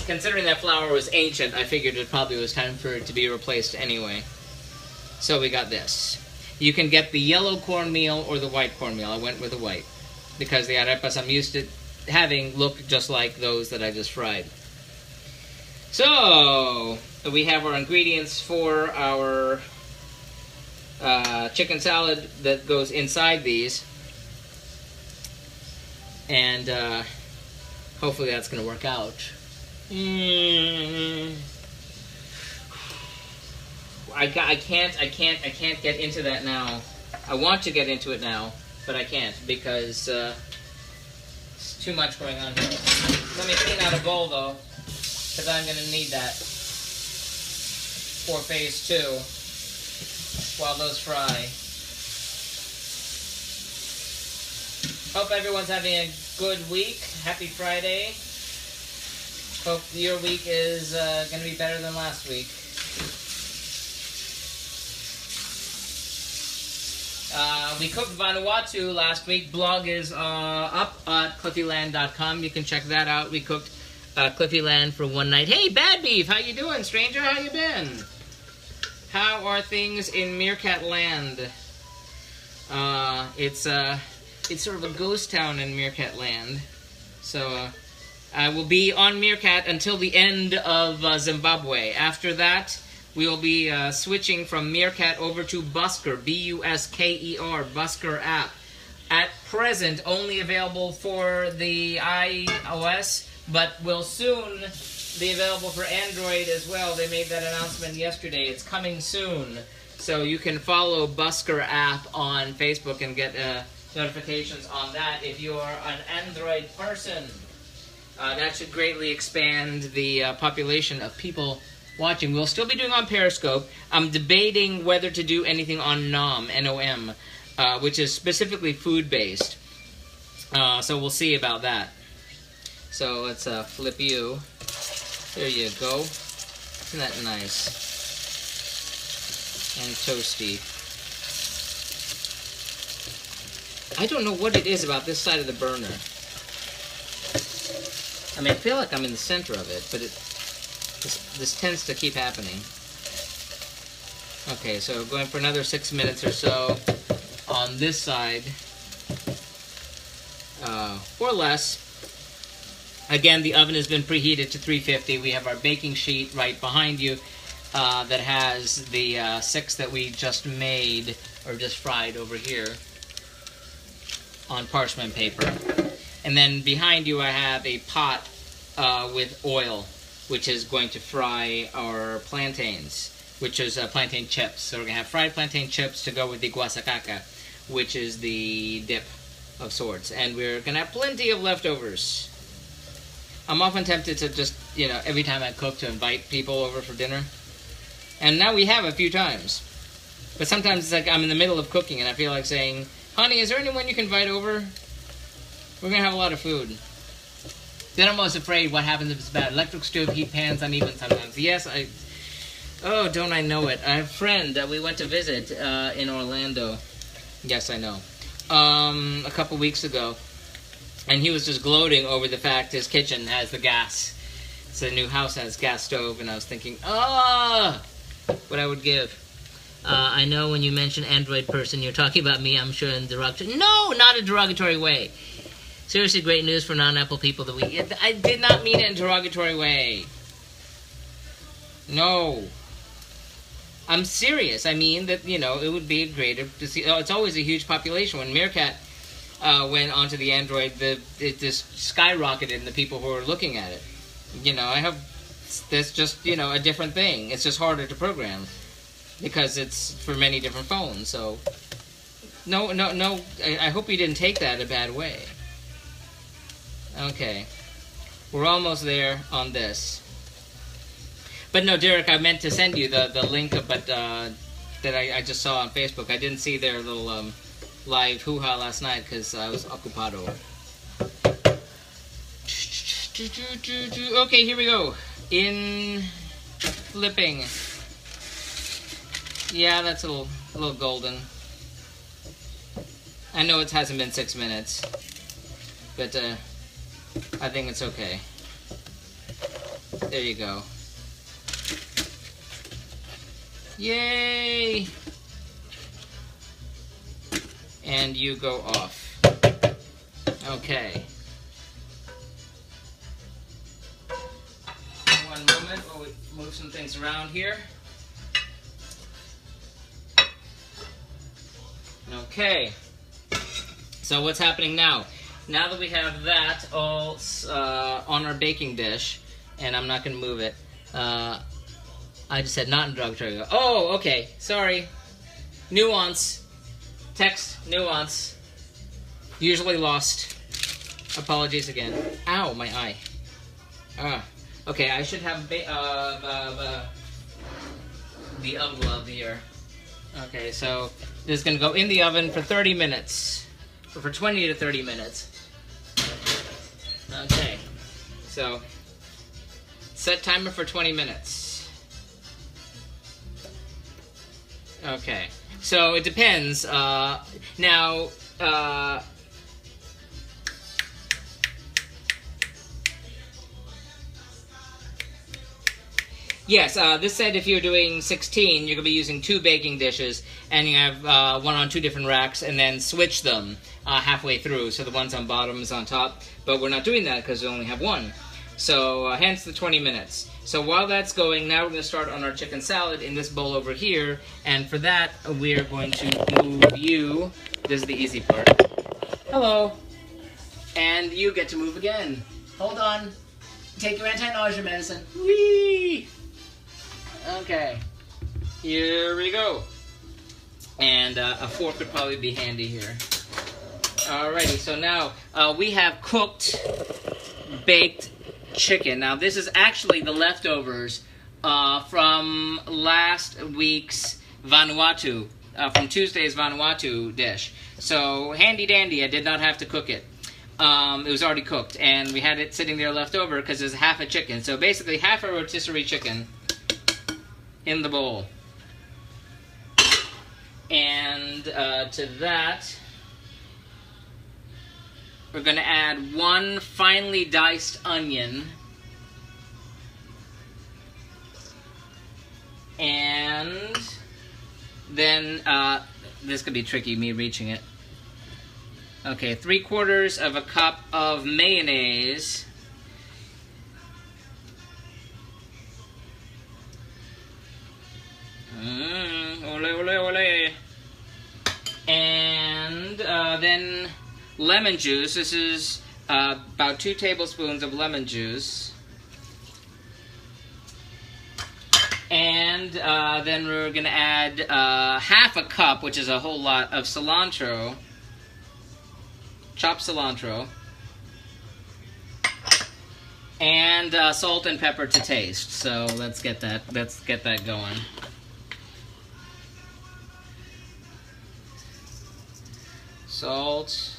considering that flour was ancient, I figured it probably was time for it to be replaced anyway. So we got this. You can get the yellow cornmeal or the white cornmeal. I went with the white, because the arepas I'm used to having look just like those that I just fried. So, we have our ingredients for our chicken salad that goes inside these. And hopefully that's going to work out. I can't get into that now. I want to get into it now, but I can't because it's too much going on here. Let me clean out a bowl though, because I'm going to need that for phase 2 while those fry. Hope everyone's having a good week. Happy Friday. Hope your week is going to be better than last week. We cooked Vanuatu last week. Blog is up at cliffyland.com. You can check that out. We cooked Cliffyland for one night. Hey, Bad Beef, how you doing, stranger? How you been? How are things in Meerkat Land? It's sort of a ghost town in Meerkat Land. So I will be on Meerkat until the end of Zimbabwe. After that, we will be switching from Meerkat over to Busker, B-U-S-K-E-R, Busker app. At present, only available for the iOS, but will soon be available for Android as well. They made that announcement yesterday. It's coming soon. So you can follow Busker app on Facebook and get notifications on that if you are an Android person. That should greatly expand the population of people watching. We'll still be doing on Periscope. I'm debating whether to do anything on NOM, N-O-M, which is specifically food-based. So we'll see about that. So let's flip you. There you go. Isn't that nice? And toasty. I don't know what it is about this side of the burner. I mean, I feel like I'm in the center of it, but this tends to keep happening. Okay, so going for another 6 minutes or so on this side, or less. Again, the oven has been preheated to 350. We have our baking sheet right behind you that has the 6 that we just made, or just fried over here on parchment paper. And then behind you I have a pot with oil, which is going to fry our plantains, which is plantain chips. So we're going to have fried plantain chips to go with the guasacaca, which is the dip of sorts. And we're going to have plenty of leftovers. I'm often tempted to just, you know, every time I cook to invite people over for dinner. And now we have a few times. But sometimes it's like I'm in the middle of cooking and I feel like saying, honey, is there anyone you can invite over? We're going to have a lot of food. Then I'm always afraid what happens if it's bad. Electric stove, heat pans, uneven sometimes. Yes, oh, don't I know it. I have a friend that we went to visit in Orlando. Yes, I know. A couple weeks ago. And he was just gloating over the fact his kitchen has the gas. So the new house has gas stove. And I was thinking, what I would give. I know when you mention Android person, you're talking about me, I'm sure, in derogatory. No, not a derogatory way. Seriously, great news for non-Apple people that we... I did not mean it in a derogatory way. No. I'm serious. I mean that, you know, it would be greater to see... Oh, it's always a huge population. When Meerkat went onto the Android, it just skyrocketed in the people who are looking at it. You know, I have... That's just, you know, a different thing. It's just harder to program. Because it's for many different phones, so... No. I hope you didn't take that a bad way. Okay. We're almost there on this. But no, Derek, I meant to send you the link, but that I just saw on Facebook. I didn't see their little live hoo-ha last night because I was ocupado. Okay, here we go. In flipping. Yeah, that's a little golden. I know it hasn't been 6 minutes, but I think it's okay. There you go. Yay! And you go off. Okay. One moment while we move some things around here. Okay. So what's happening now? Now that we have that all on our baking dish, and I'm not going to move it. I just said not in derogatory. Oh, okay. Sorry. Nuance. Text. Nuance. Usually lost. Apologies again. Ow, my eye. Okay, I should have the oven glove here. Okay, so this is going to go in the oven for 30 minutes. Or for 20 to 30 minutes. Okay, so set timer for 20 minutes. Okay, so it depends. Yes, this said if you're doing 16, you're going to be using 2 baking dishes, and you have one on 2 different racks, and then switch them halfway through, so the ones on bottom is on top, but we're not doing that because we only have 1. So hence the 20 minutes. So while that's going, now we're going to start on our chicken salad in this bowl over here, and for that, we're going to move you. This is the easy part. Hello. And you get to move again. Hold on. Take your anti-nausea medicine. Whee! Okay, here we go. And a fork would probably be handy here. Alrighty, so now we have cooked, baked chicken. Now this is actually the leftovers from last week's Vanuatu, from Tuesday's Vanuatu dish. So handy dandy, I did not have to cook it. It was already cooked, and we had it sitting there left over because there's half a chicken. So basically half a rotisserie chicken in the bowl. And to that, we're going to add 1 finely diced onion. And then, this could be tricky, me reaching it. Okay, 3/4 of a cup of mayonnaise. Ole, ole, ole. And then lemon juice. This is about 2 tablespoons of lemon juice. And then we're going to add half a cup, which is a whole lot, of cilantro. Chopped cilantro. And salt and pepper to taste. So let's get that going. Salt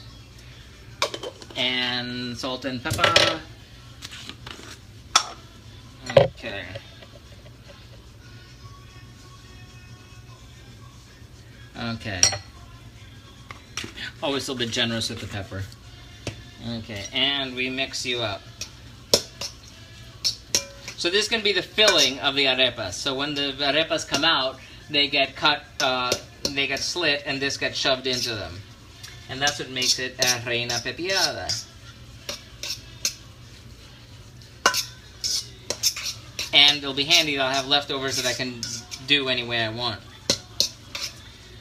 and pepper. Okay. Okay. Always a little bit generous with the pepper. Okay, and we mix you up. So this is going to be the filling of the arepas. So when the arepas come out, they get cut, they get slit, and this gets shoved into them. And that's what makes it a Reina Pepiada. And it'll be handy that I'll have leftovers that I can do any way I want.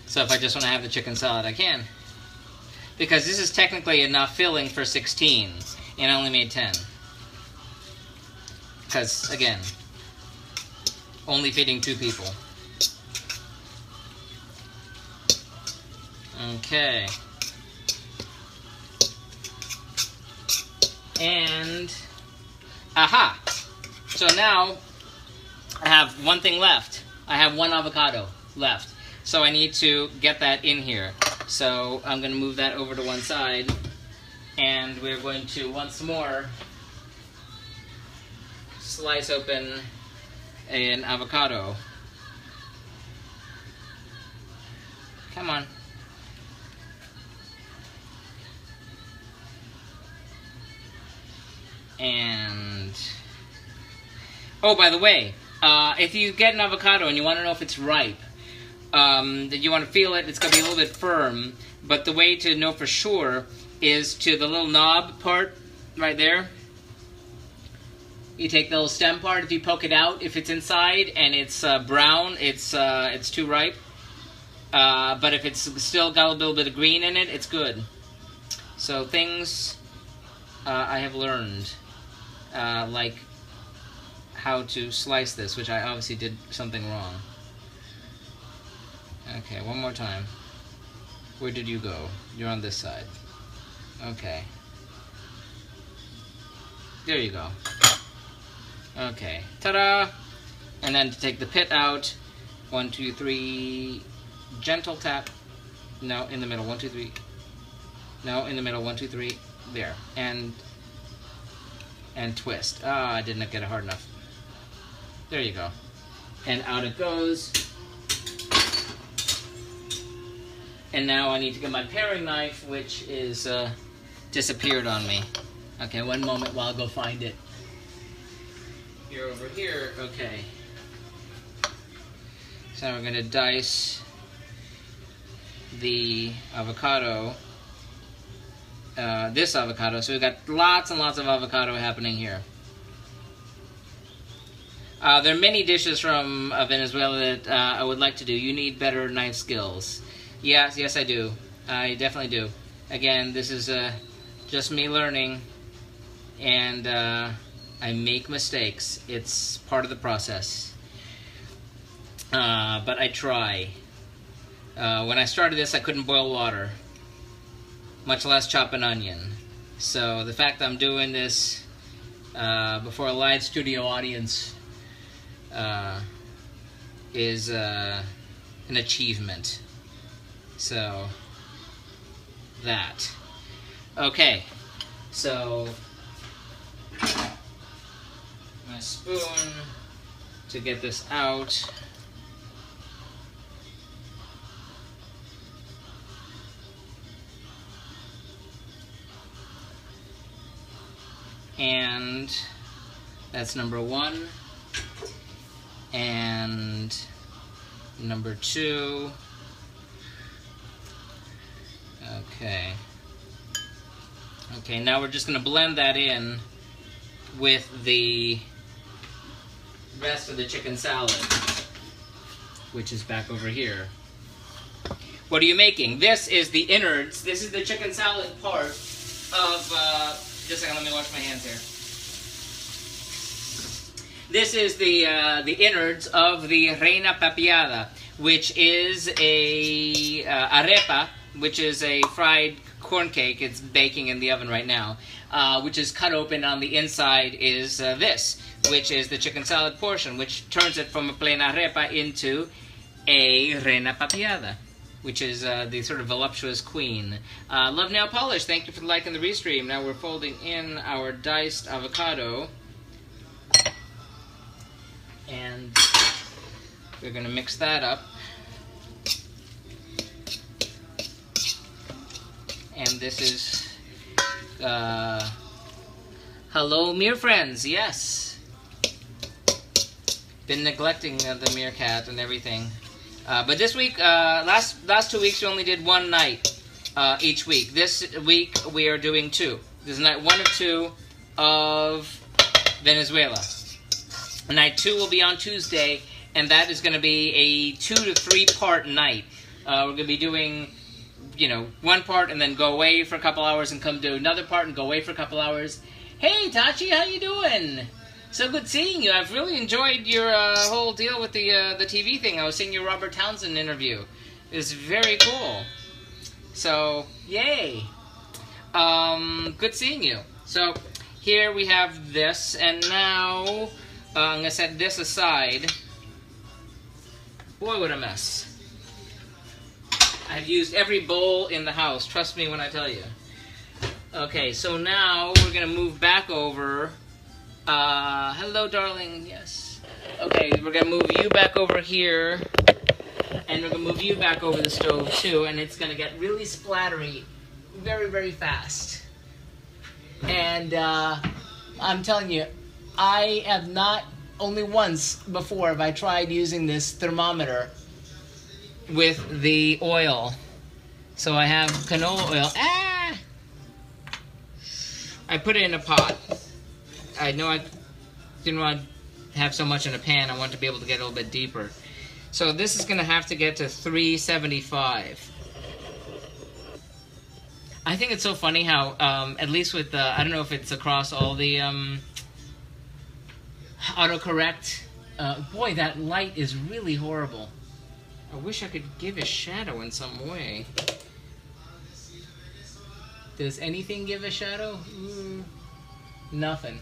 So if I just want to have the chicken salad, I can. Because this is technically enough filling for 16, and I only made 10. Because, again, only feeding 2 people. Okay. And, aha! So now, I have one thing left. I have 1 avocado left. So I need to get that in here. So I'm going to move that over to one side. And we're going to, once more, slice open an avocado. Come on. And oh, by the way, if you get an avocado and you want to know if it's ripe, that you want to feel it, it's going to be a little bit firm. But the way to know for sure is to the little knob part right there. You take the little stem part. If you poke it out, if it's inside and it's brown, it's too ripe. But if it's still got a little bit of green in it, it's good. So things I have learned, like how to slice this, which I obviously did something wrong. Okay, one more time. Where did you go? You're on this side. Okay. There you go. Okay. Ta-da! And then to take the pit out, 1, 2, 3, gentle tap. No, in the middle, 1, 2, 3. No, in the middle, 1, 2, 3. There. And twist. Ah, I didn't get it hard enough. There you go. And out it goes. And now I need to get my paring knife, which is disappeared on me. Okay, one moment while I go find it. Here, over here. Okay. So now we're going to dice the avocado. This avocado. So we've got lots and lots of avocado happening here. There are many dishes from Venezuela that I would like to do. You need better knife skills. Yes, I do. I definitely do. Again, this is just me learning, and I make mistakes. It's part of the process. But I try. When I started this, I couldn't boil water, much less chop an onion. So the fact that I'm doing this before a live studio audience is an achievement. So, that. Okay, so my spoon to get this out. And that's number 1. And number 2. Okay, now we're just going to blend that in with the rest of the chicken salad, which is back over here. What are you making? This is the innards. This is the chicken salad part of, just a second, let me wash my hands here. This is the innards of the Reina Pepiada, which is a arepa, which is a fried corn cake. It's baking in the oven right now, which is cut open. On the inside is this, which is the chicken salad portion, which turns it from a plain arepa into a Reina Pepiada, which is the sort of voluptuous queen. Love Nail Polish, thank you for liking the restream. Now we're folding in our diced avocado, and we're going to mix that up. And this is, hello, Mere Friends, yes. Been neglecting the meerkat and everything. But this week, last 2 weeks, we only did one night each week. This week, we are doing 2. This is night 1 of 2 of Venezuela. Night 2 will be on Tuesday, and that is going to be a 2 to 3 part night. We're going to be doing, you know, one part and then go away for a couple hours and come do another part and go away for a couple hours. Hey, Tachi, how you doing? So good seeing you. I've really enjoyed your whole deal with the TV thing. I was seeing your Robert Townsend interview. It was very cool. So, yay. Good seeing you. So, here we have this, and now I'm going to set this aside. Boy, what a mess. I've used every bowl in the house, trust me when I tell you. Okay, so now we're going to move back over Hello, darling. Yes. Okay, we're gonna move you back over here, and we're gonna move you back over the stove too, and it's gonna get really splattery very, very fast. And I'm telling you, I have not, only once before have I tried using this thermometer with the oil. So I have canola oil. I put it in a pot. I know I didn't want to have so much in a pan. I want to be able to get a little bit deeper. So this is going to have to get to 375. I think it's so funny how, at least with the, I don't know if it's across all the autocorrect. Boy, that light is really horrible. I wish I could give a shadow in some way. Does anything give a shadow? Nothing.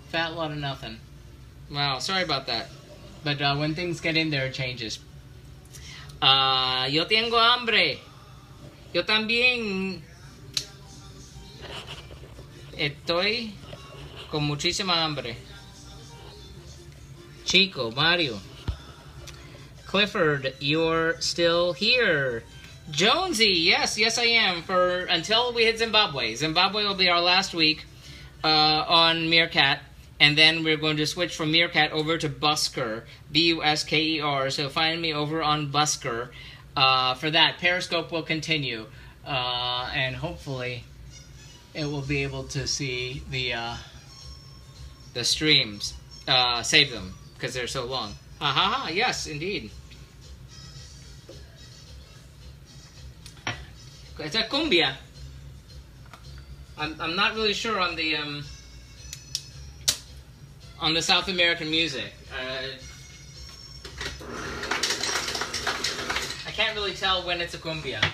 Fat lot of nothing. Wow, sorry about that. But when things get in there, it changes. Yo tengo hambre. Yo también. Estoy con muchísima hambre. Chico, Mario. Clifford, you're still here. Jonesy, yes, I am. For until we hit Zimbabwe. Zimbabwe will be our last week on Meerkat, and then we're going to switch from Meerkat over to Busker, Busker. So find me over on Busker for that. Periscope will continue, and hopefully it will be able to see the streams. Save them because they're so long. Yes, indeed. It's a cumbia. I'm not really sure on the South American music. I can't really tell when it's a cumbia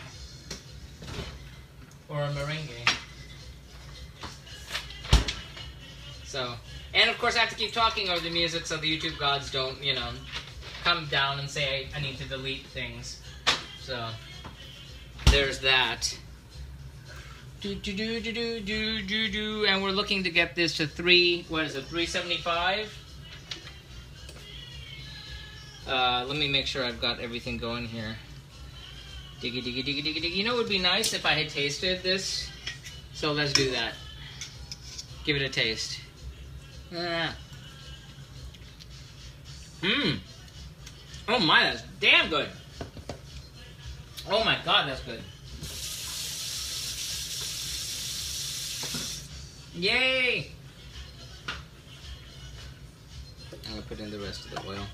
or a merengue. So, and of course I have to keep talking over the music so the YouTube gods don't, you know, come down and say I need to delete things. So there's that. And we're looking to get this to 375? Let me make sure I've got everything going here. Diggy, diggy, diggy, diggy, diggy. You know, it would be nice if I had tasted this. So let's do that. Give it a taste. Oh my, that's damn good. Oh my god, that's good. Yay! I'm gonna put in the rest of the oil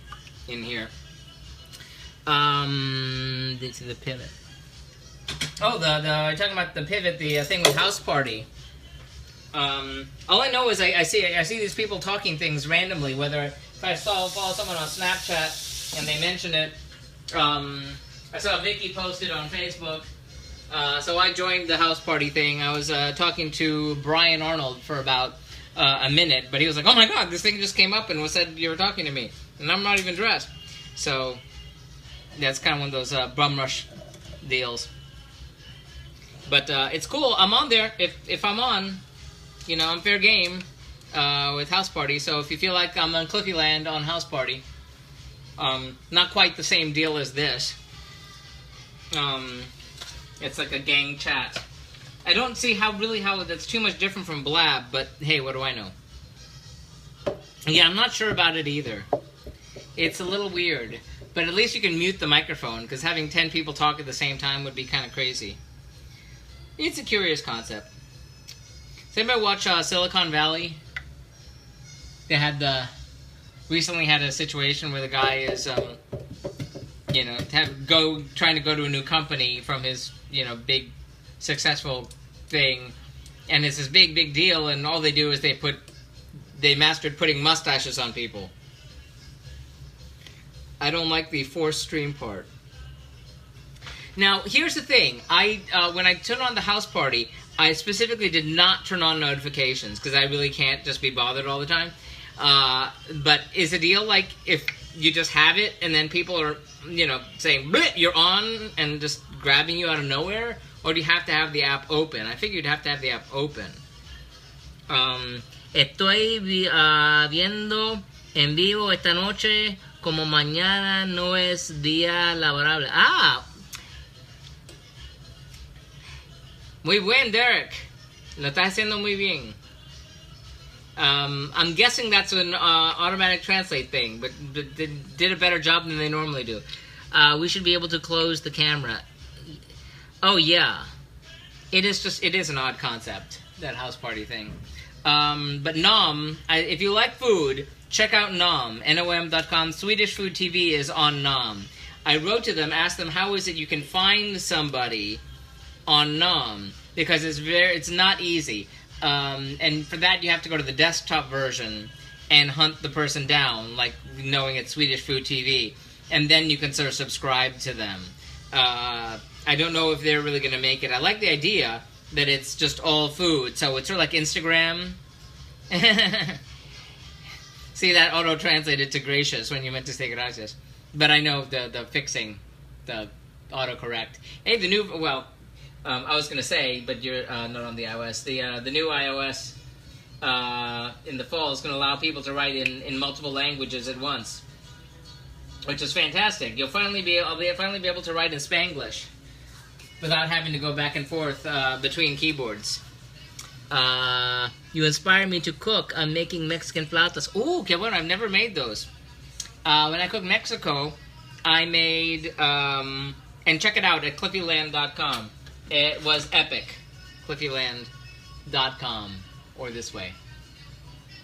in here. This is the pivot. Oh, the talking about the pivot, the thing with House Party. All I know is I see these people talking things randomly. Whether if I follow someone on Snapchat and they mention it, I saw Vicky posted on Facebook. So I joined the House Party thing. I was talking to Brian Arnold for about a minute, but he was like, "Oh my God, this thing just came up and said you were talking to me, and I'm not even dressed." So that's kind of one of those bum rush deals. But it's cool. I'm on there. If I'm on, you know, I'm fair game with House Party. So if you feel like I'm on Cliffyland on House Party, not quite the same deal as this. It's like a gang chat. I don't see how that's too much different from Blab, but hey, what do I know? Yeah, I'm not sure about it either. It's a little weird, but at least you can mute the microphone, because having 10 people talk at the same time would be kind of crazy. It's a curious concept. Does anybody watch Silicon Valley? They had recently had a situation where the guy is, you know, trying to go to a new company from his, you know, big successful thing, and it's this big deal, and all they do is they mastered putting mustaches on people. I don't like the forced stream part. Now, here's the thing. When I turned on the House Party, I specifically did not turn on notifications, because I really can't just be bothered all the time. But is the deal like if you just have it, and then people are, you know, saying, you're on, and just grabbing you out of nowhere? Or do you have to have the app open? I figured you'd have to have the app open. Estoy viendo en vivo esta noche como mañana no es día laborable. Ah, muy buen, Derek. Lo estás haciendo muy bien. I'm guessing that's an automatic translate thing, but they did a better job than they normally do. We should be able to close the camera. Oh yeah, it is an odd concept, that house party thing. But Nom, if you like food, check out Nom, nom.com. Swedish Food TV is on Nom. I wrote to them, asked them how is it you can find somebody on Nom, because it's not easy. And for that, you have to go to the desktop version and hunt the person down, like knowing it's Swedish Food TV, and then you can sort of subscribe to them. I don't know if they're really going to make it. I like the idea that it's just all food, so it's sort of like Instagram. See, that auto-translated to gracious when you meant to say gracias. But I know the fixing, the autocorrect. Hey, the new, well... I was going to say, but you're not on the iOS. The new iOS in the fall is going to allow people to write in multiple languages at once, which is fantastic. I'll finally be able to write in Spanglish without having to go back and forth between keyboards. You inspire me to cook. I'm making Mexican flautas. Ooh, qué bueno! I've never made those. When I cooked Mexico, I made and check it out at cliffyland.com. It was epic. cliffyland.com or this way,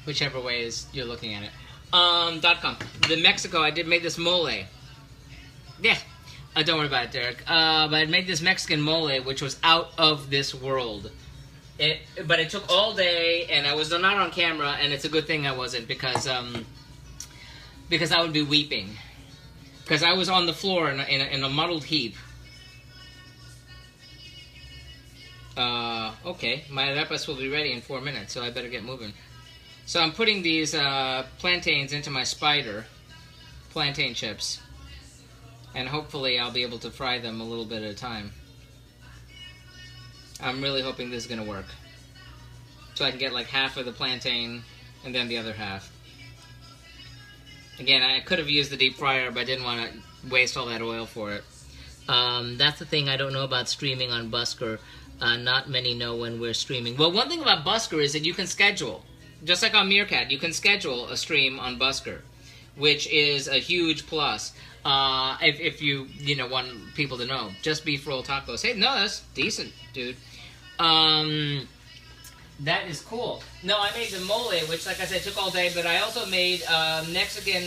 whichever way is you're looking at it. .com. The Mexico, I did make this mole. Yeah, don't worry about it, Derek. But I made this Mexican mole, which was out of this world. But it took all day, and I was not on camera, and it's a good thing I wasn't, because I would be weeping, because I was on the floor in a muddled heap. Okay, my arepas will be ready in 4 minutes, so I better get moving. So I'm putting these plantains into my spider, plantain chips, and hopefully I'll be able to fry them a little bit at a time. I'm really hoping this is going to work, so I can get like half of the plantain and then the other half. Again, I could have used the deep fryer, but I didn't want to waste all that oil for it. That's the thing I don't know about streaming on Busker. Not many know when we're streaming. Well, one thing about Busker is that you can schedule. Just like on Meerkat, you can schedule a stream on Busker, which is a huge plus. If you want people to know. Just beef roll tacos. Hey, no, that's decent, dude. That is cool. No, I made the mole, which, like I said, took all day, but I also made Mexican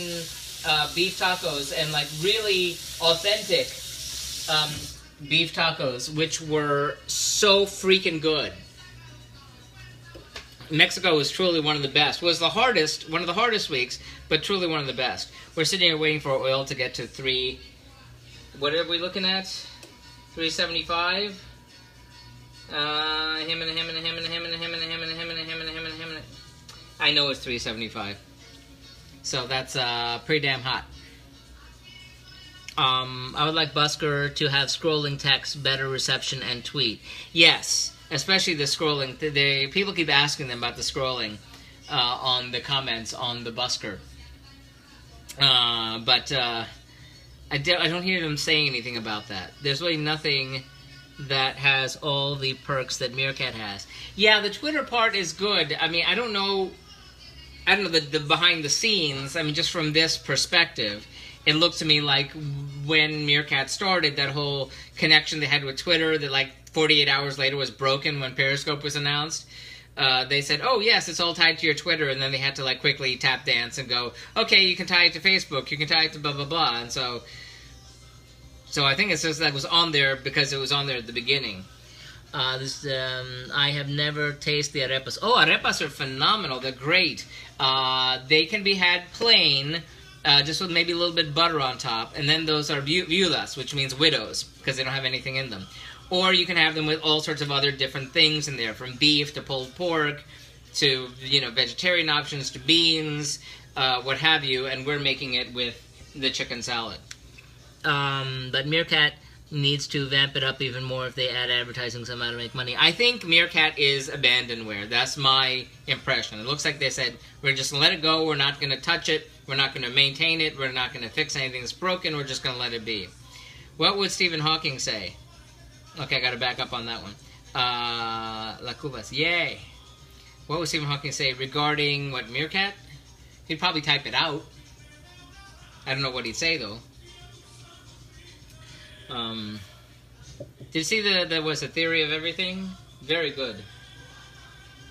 beef tacos, and like really authentic beef tacos, which were so freaking good. Mexico was truly one of the best. Was one of the hardest weeks, but truly one of the best. We're sitting here waiting for oil to get to what are we looking at? 375. I know it's 375. So that's pretty damn hot. I would like Busker to have scrolling text, better reception, and tweet. Yes, especially the scrolling. People keep asking them about the scrolling on the comments on the Busker. But I don't hear them saying anything about that. There's really nothing that has all the perks that Meerkat has. Yeah, the Twitter part is good. I mean, I don't know the behind the scenes. I mean, just from this perspective, it looked to me like when Meerkat started, that whole connection they had with Twitter that like 48 hours later was broken when Periscope was announced. They said, oh yes, it's all tied to your Twitter, and then they had to like quickly tap dance and go, okay, you can tie it to Facebook, you can tie it to blah blah blah, and so I think it's just that it was on there because it was on there at the beginning. I have never tasted the arepas. Oh, arepas are phenomenal. They're great. They can be had plain, just with maybe a little bit of butter on top, and then those are viudas, which means widows, because they don't have anything in them. Or you can have them with all sorts of other different things in there, from beef to pulled pork to, vegetarian options to beans, what have you, and we're making it with the chicken salad. But Meerkat, needs to vamp it up even more if they add advertising somehow to make money. I think Meerkat is abandonware. That's my impression. It looks like they said, we're just going to let it go. We're not going to touch it. We're not going to maintain it. We're not going to fix anything that's broken. We're just going to let it be. What would Stephen Hawking say? Okay, I got to back up on that one. La Cubas. Yay. What would Stephen Hawking say regarding, what, Meerkat? He'd probably type it out. I don't know what he'd say, though. Did you see there was a theory of everything? Very good.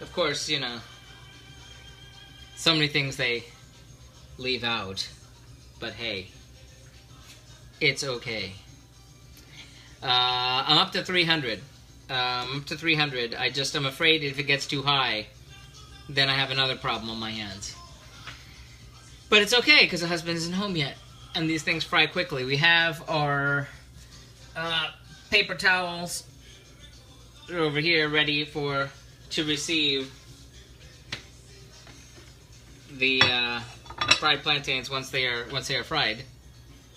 Of course, you know, so many things they leave out, but hey, it's okay. I'm up to 300. I'm up to 300. I'm afraid if it gets too high, then I have another problem on my hands. But it's okay, because the husband isn't home yet, and these things fry quickly. We have our paper towels over here ready to receive the fried plantains once they are fried.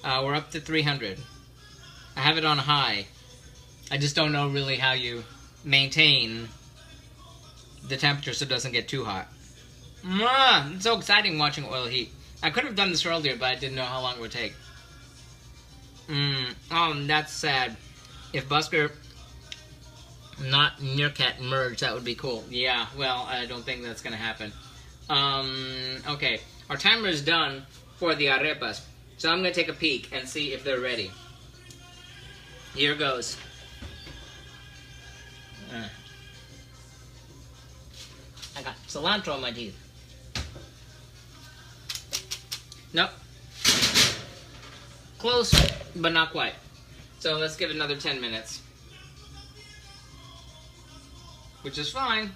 We're up to 300. I have it on high. I just don't know really how you maintain the temperature so it doesn't get too hot. It's so exciting watching oil heat. I could have done this earlier, but I didn't know how long it would take. Oh, that's sad. If Busker, not Meerkat, merge, that would be cool. Yeah, well, I don't think that's going to happen. Okay, our timer is done for the arepas. So I'm going to take a peek and see if they're ready. Here goes. I got cilantro in my teeth. Nope. Close, but not quite. So let's give it another 10 minutes. Which is fine.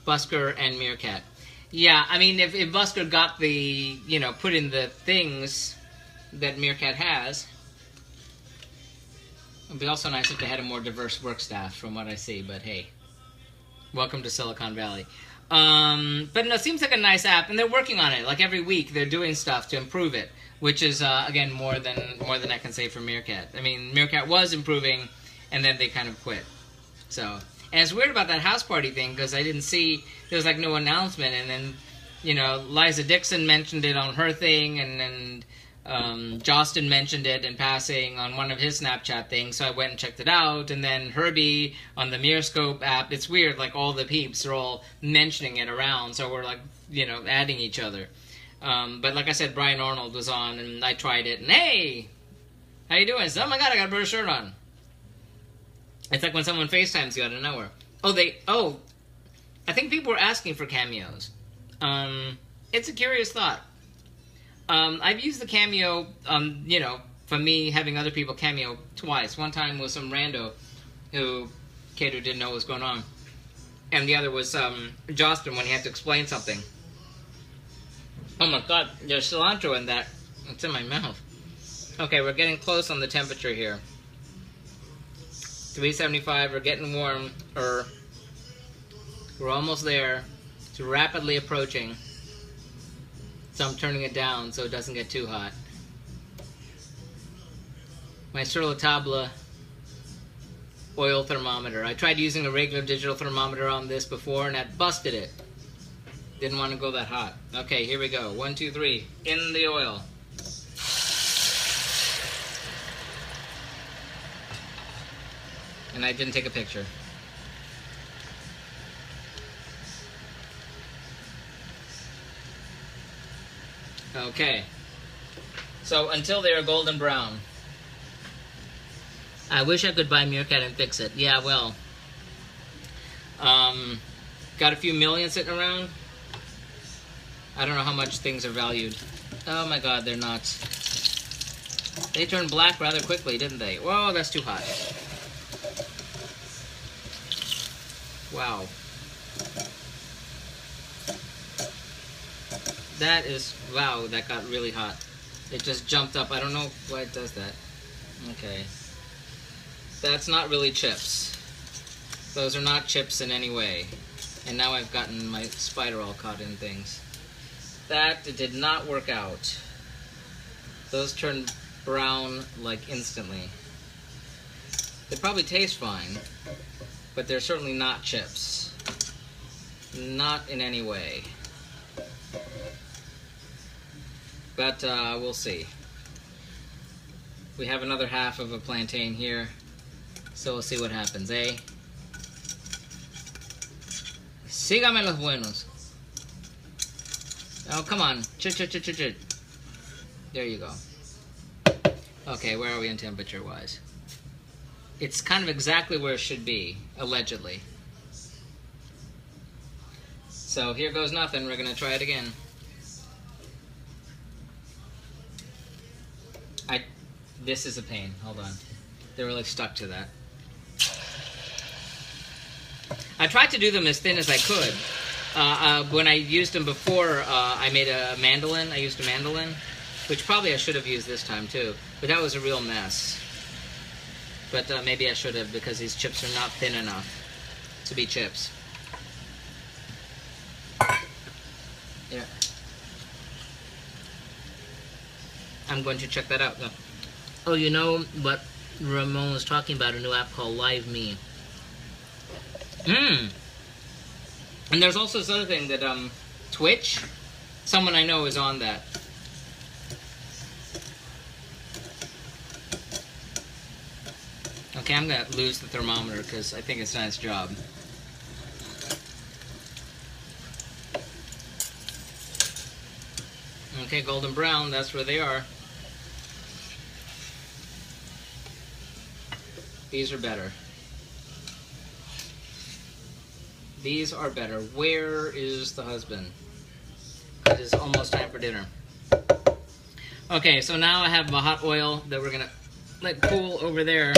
Busker and Meerkat. Yeah, I mean, if Busker got the, you know, put in the things that Meerkat has, it would be also nice if they had a more diverse work staff, from what I see, but hey. Welcome to Silicon Valley. But no, it seems like a nice app, and they're working on it. Like every week, they're doing stuff to improve it, which is again more than I can say for Meerkat. I mean, Meerkat was improving, and then they kind of quit. So, and it's weird about that house party thing because I didn't see there was like no announcement, and then you know Liza Dixon mentioned it on her thing, and then Jostin mentioned it in passing on one of his Snapchat things, so I went and checked it out, and then Herbie on the Meerscope app. It's weird, like all the peeps are all mentioning it around, so we're like, you know, adding each other. But like I said, Brian Arnold was on, and I tried it, and hey, how you doing? So, oh my god, I got a blue shirt on. It's like when someone FaceTimes you out of nowhere. I think people were asking for cameos. It's a curious thought. I've used the cameo, you know, for me having other people cameo twice. One time was some rando kid who didn't know what was going on. And the other was Jostin when he had to explain something. Oh my god, there's cilantro in that. It's in my mouth. Okay, we're getting close on the temperature here. 375, we're getting warm. We're almost there. It's rapidly approaching. So I'm turning it down so it doesn't get too hot. My sur la table oil thermometer. I tried using a regular digital thermometer on this before and that busted it. Didn't want to go that hot. Okay, here we go. 1, 2, 3. In the oil. And I didn't take a picture. Okay. So until they are golden brown. I wish I could buy Meerkat and fix it. Yeah, well. Got a few million sitting around. I don't know how much things are valued. Oh my god, they're not. They turned black rather quickly, didn't they? Whoa, that's too hot. Wow. That is, wow, that got really hot. It just jumped up. I don't know why it does that. Okay. That's not really chips. Those are not chips in any way. And now I've gotten my spider all caught in things. That did not work out. Those turned brown like instantly. They probably taste fine, but they're certainly not chips. Not in any way. But we'll see. We have another half of a plantain here, so we'll see what happens, eh? Sígame los buenos. Oh, come on. Chit. There you go. Okay, where are we in temperature-wise? It's kind of exactly where it should be, allegedly. So here goes nothing. We're going to try it again. This is a pain. Hold on. They're really stuck to that. I tried to do them as thin as I could. When I used them before, I made a mandolin. I used a mandolin, which probably I should have used this time too. But that was a real mess. But maybe I should have, because these chips are not thin enough to be chips. Yeah. I'm going to check that out though. Oh, you know what Ramon was talking about, a new app called Live Me. And there's also this other thing that, Twitch, someone I know is on that. Okay, I'm gonna lose the thermometer because I think it's done its job. Okay, golden brown, that's where they are. These are better. These are better. Where is the husband? It is almost time for dinner. Okay, so now I have my hot oil that we're gonna let cool over there,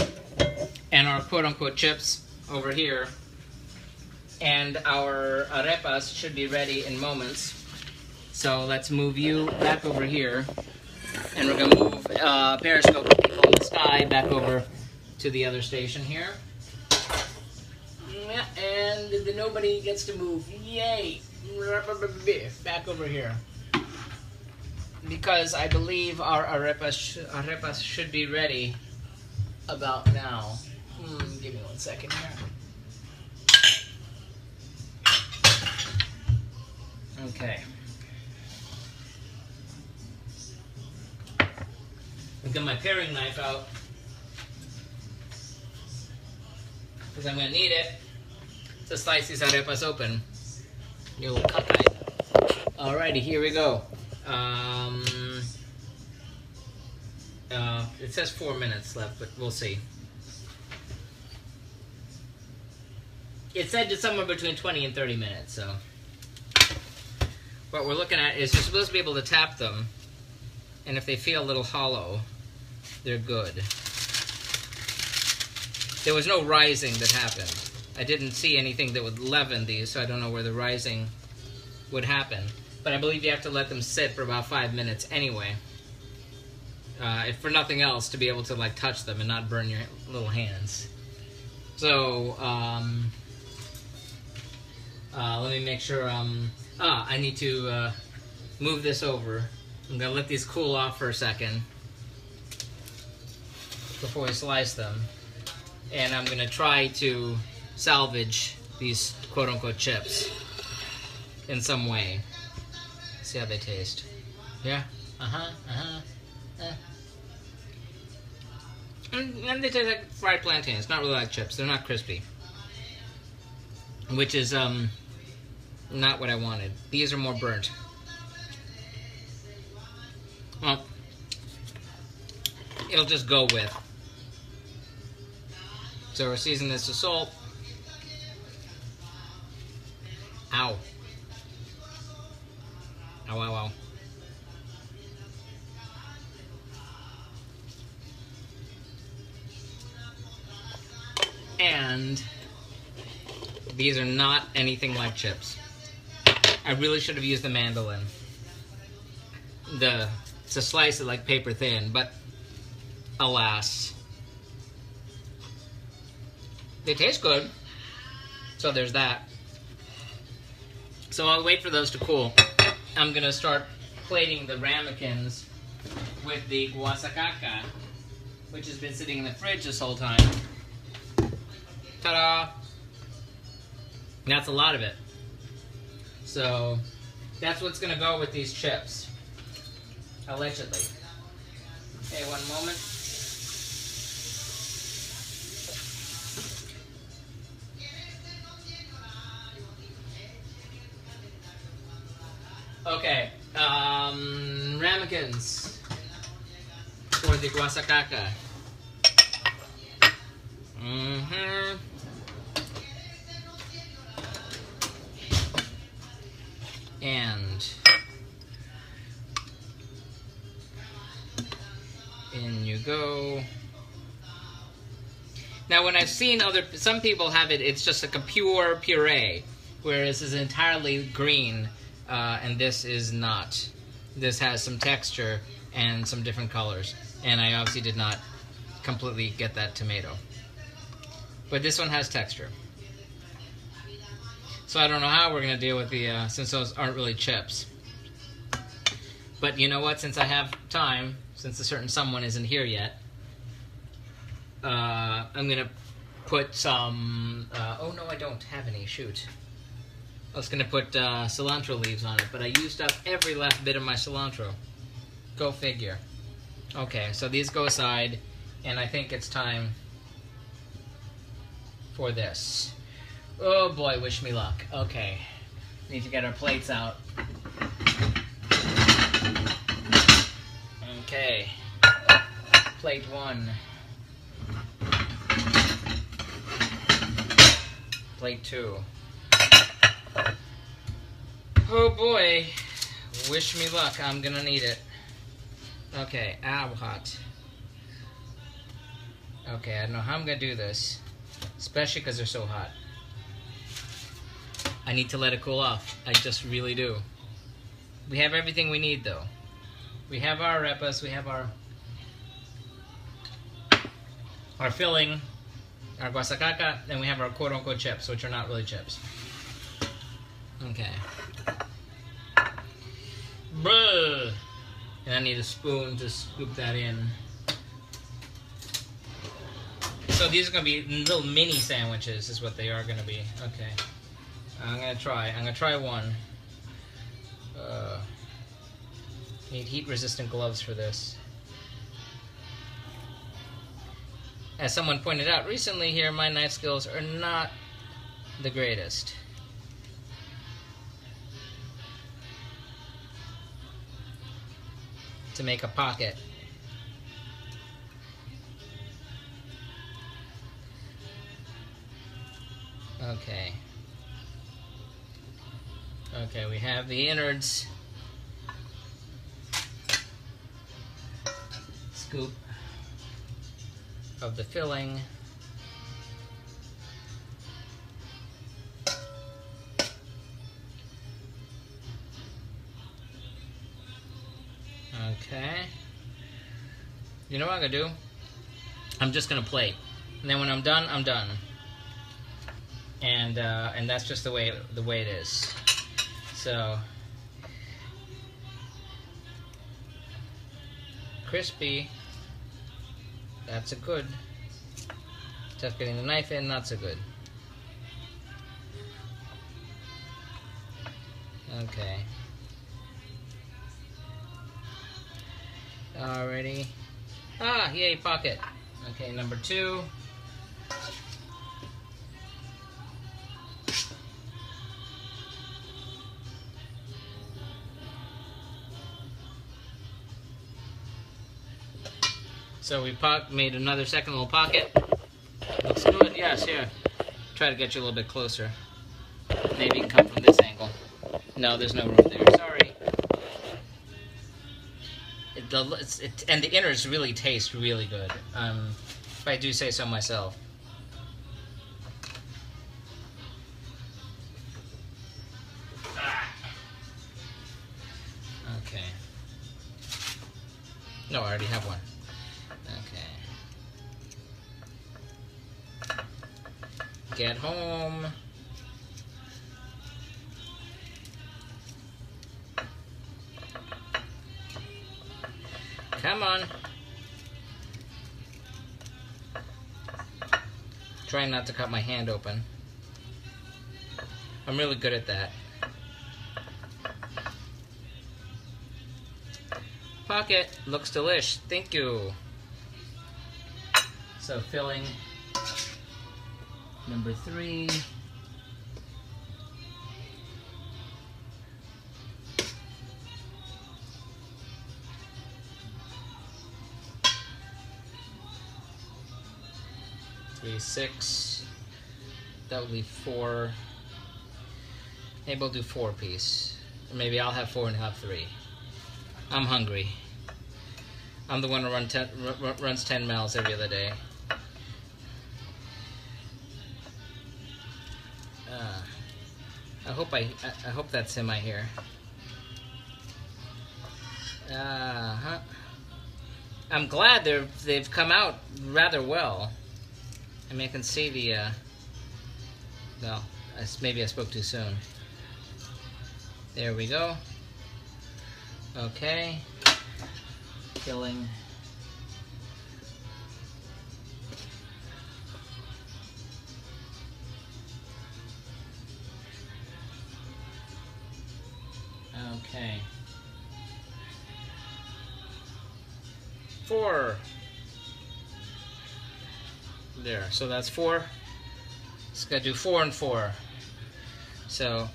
and our quote-unquote chips over here, and our arepas should be ready in moments. So let's move you back over here, and we're gonna move Periscope from the sky back over to the other station here. And nobody gets to move. Yay! Back over here. Because I believe our arepas should be ready about now. Give me 1 second here. Okay. I've got my paring knife out, because I'm going to need it to slice these arepas open. Your little cockeye. Alrighty, here we go. It says 4 minutes left, but we'll see. It said it's somewhere between 20 and 30 minutes, so. What we're looking at is you're supposed to be able to tap them, and if they feel a little hollow, they're good. There was no rising that happened. I didn't see anything that would leaven these, so I don't know where the rising would happen. But I believe you have to let them sit for about 5 minutes anyway. If for nothing else, to be able to like touch them and not burn your little hands. So, let me make sure, I need to move this over. I'm gonna let these cool off for a second before we slice them. And I'm gonna try to salvage these quote-unquote chips in some way. See how they taste. Yeah? And they taste like fried plantains, not really like chips. They're not crispy. Which is, not what I wanted. These are more burnt. Well, it'll just go with. So we're seasoning this with salt. Ow. Ow, ow, ow. And these are not anything like chips. I really should have used the mandolin to slice it like paper thin, but alas. They taste good, so there's that. So I'll wait for those to cool. I'm gonna start plating the ramekins with the Guasacaca, which has been sitting in the fridge this whole time. Ta-da! That's a lot of it. So that's what's gonna go with these chips. Allegedly. Okay, one moment. Okay, ramekins for the Guasacaca. And in you go. Now, when I've seen some people have it, it's just like a pure puree, whereas this is entirely green, and this is not. This has some texture and some different colors, and I obviously did not completely get that tomato. But this one has texture. So I don't know how we're going to deal with the, since those aren't really chips. But you know what, since I have time, since a certain someone isn't here yet, I'm going to put some, oh no, I don't have any, shoot. I was going to put cilantro leaves on it, but I used up every last bit of my cilantro. Go figure. Okay, so these go aside, and I think it's time for this. Oh boy, wish me luck. Okay, need to get our plates out. Okay, plate one. Plate two. Oh boy, wish me luck, I'm gonna need it. Okay, ow, hot. Okay, I don't know how I'm gonna do this, especially because they're so hot. I need to let it cool off. I just really do. We have everything we need, though. We have our arepas, we have our filling, our guasacaca, and we have our quote-unquote chips, which are not really chips. Okay. Bruh. And I need a spoon to scoop that in. So these are going to be little mini sandwiches, is what they are going to be. Okay. I'm going to try one. Need heat-resistant gloves for this. As someone pointed out recently here, my knife skills are not the greatest. To make a pocket. Okay. Okay, we have the innards. Scoop of the filling. Okay. You know what I'm gonna do? I'm just gonna plate, and then when I'm done, I'm done. And that's just the way it is. So crispy. That's a good. Just getting the knife in, not so good. Okay. Alrighty. Ah, yay, pocket. Okay, number two. So we made another second little pocket. Looks good, yes, here. Try to get you a little bit closer. Maybe you can come from this angle. No, there's no room there, sorry. And the innards really taste really good, if I do say so myself. Okay. No, I already have one. Okay. Get home. Come on. Trying not to cut my hand open. I'm really good at that. Pocket. Looks delish. Thank you. So filling number 3. Three, 6. That would leave 4. Maybe we'll do 4 piece. Or maybe I'll have 4 and have 3. I'm hungry. I'm the one who runs 10 miles every other day. I hope that's him I hear. I'm glad they've come out rather well. I mean, I can see the. Well, maybe I spoke too soon. There we go. Okay. Filling. Okay. 4. There, so that's 4. Just gotta do 4 and 4. So,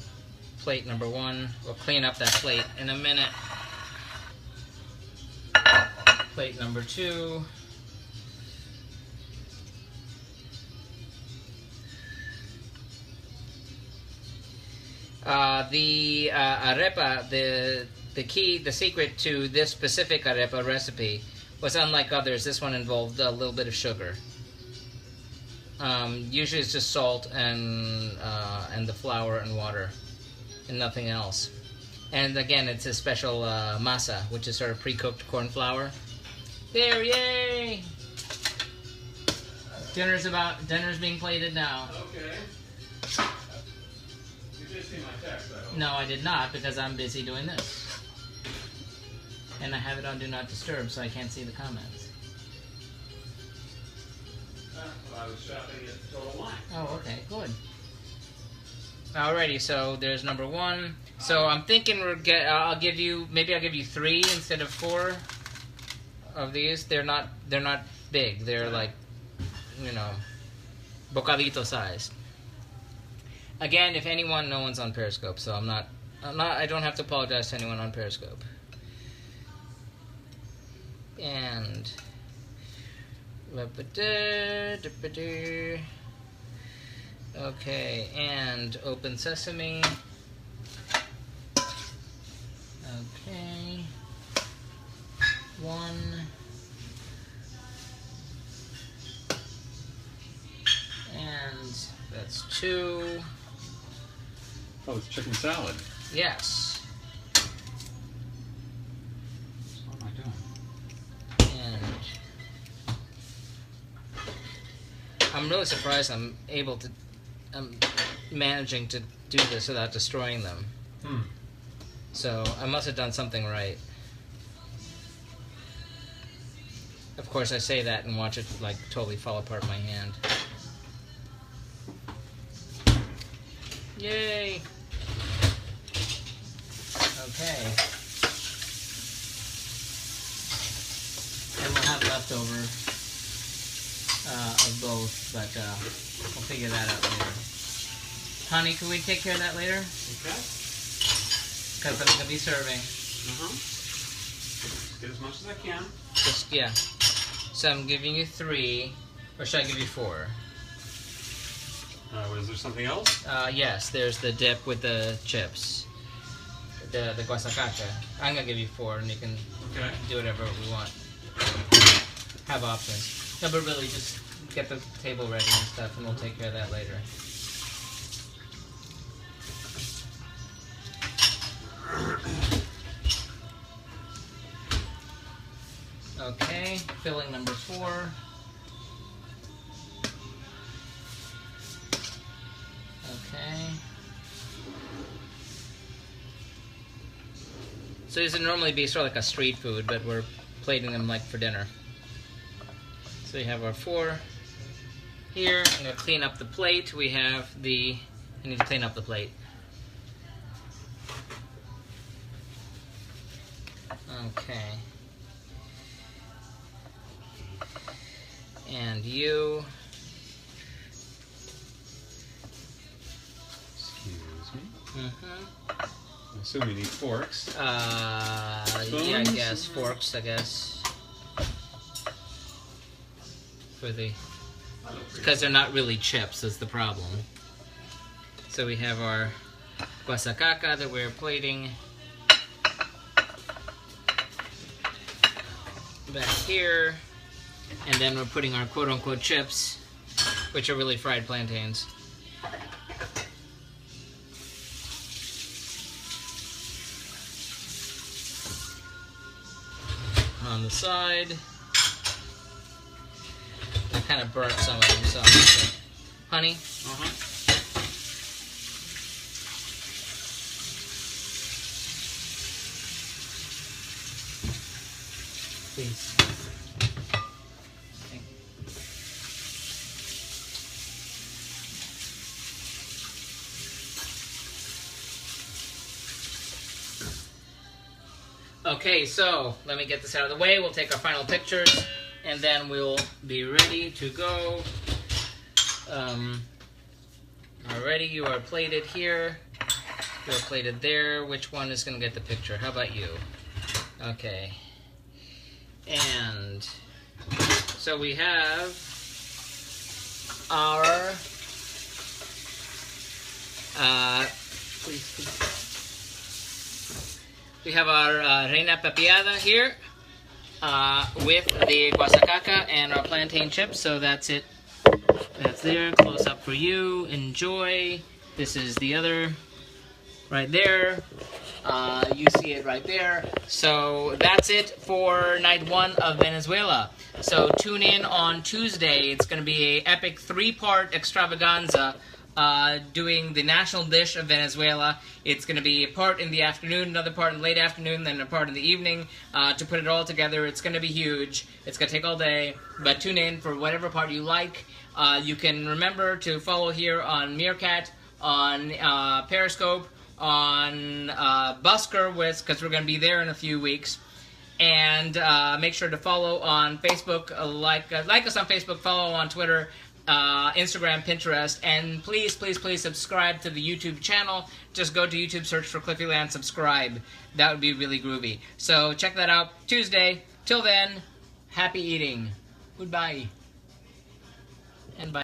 plate number 1. We'll clean up that plate in a minute. Plate number 2. The arepa, the secret to this specific arepa recipe was unlike others. This one involved a little bit of sugar. Usually it's just salt and the flour and water and nothing else. And again, it's a special masa, which is sort of pre-cooked corn flour. There, yay! Dinner's being plated now. Okay. You did see my text, though. No, I did not, because I'm busy doing this. And I have it on Do Not Disturb, so I can't see the comments. Well, I was shopping at Total Wine. Oh, okay, good. Alrighty, so there's number 1. So I'm thinking I'll give you 3 instead of 4 of these. They're not big. They're like, you know, bocadito size. Again, if anyone, no one's on Periscope, so I don't have to apologize to anyone on Periscope. And okay, and open sesame. Okay. 1. And that's 2. Oh, it's chicken salad. Yes. What am I doing? And I'm really surprised I'm managing to do this without destroying them. So I must have done something right. Of course, I say that and watch it like totally fall apart in my hand. Yay! Okay. And we'll have leftover of both, but we'll figure that out later. Honey, can we take care of that later? Okay. Because I'm going to be serving. Get as much as I can. Just, yeah. So I'm giving you 3, or should I give you 4? Was there something else? Yes, there's the dip with the chips. The Guasacaca. I'm going to give you 4, and you can do whatever we want. Have options. No, but really, just get the table ready and stuff, and we'll take care of that later. Okay, filling number 4. Okay. So this would normally be sort of like a street food, but we're plating them like for dinner. So we have our 4 here. I'm going to clean up the plate. We have I need to clean up the plate. Okay. And you. Excuse me. Mm-hmm. I assume we need forks. Yeah, I guess. Forks, I guess. Because they're not really chips is the problem. So we have our Guasacaca that we're plating. Back here. And then we're putting our quote-unquote chips, which are really fried plantains. On the side. I kind of burnt some of them, so I'm just honey. Please. Okay, so let me get this out of the way. We'll take our final pictures, and then we'll be ready to go. Already, you are plated here. You're plated there. Which one is going to get the picture? How about you? Okay. And so we have our please. We have our Reina Pepiada here with the Guasacaca and our plantain chips. So that's it. That's there. Close up for you. Enjoy. This is the other right there. You see it right there. So that's it for night 1 of Venezuela. So tune in on Tuesday. It's going to be an epic 3-part extravaganza doing the national dish of Venezuela. It's going to be a part in the afternoon, another part in the late afternoon, then a part in the evening. To put it all together, it's going to be huge. It's going to take all day, but tune in for whatever part you like. You can remember to follow here on Meerkat, on Periscope, on Busker, because we're going to be there in a few weeks. And make sure to follow on Facebook, like us on Facebook, follow on Twitter, Instagram, Pinterest, and please, please, please subscribe to the YouTube channel. Just go to YouTube, search for Cliffyland, subscribe. That would be really groovy. So check that out Tuesday. Till then, happy eating. Goodbye. And bye.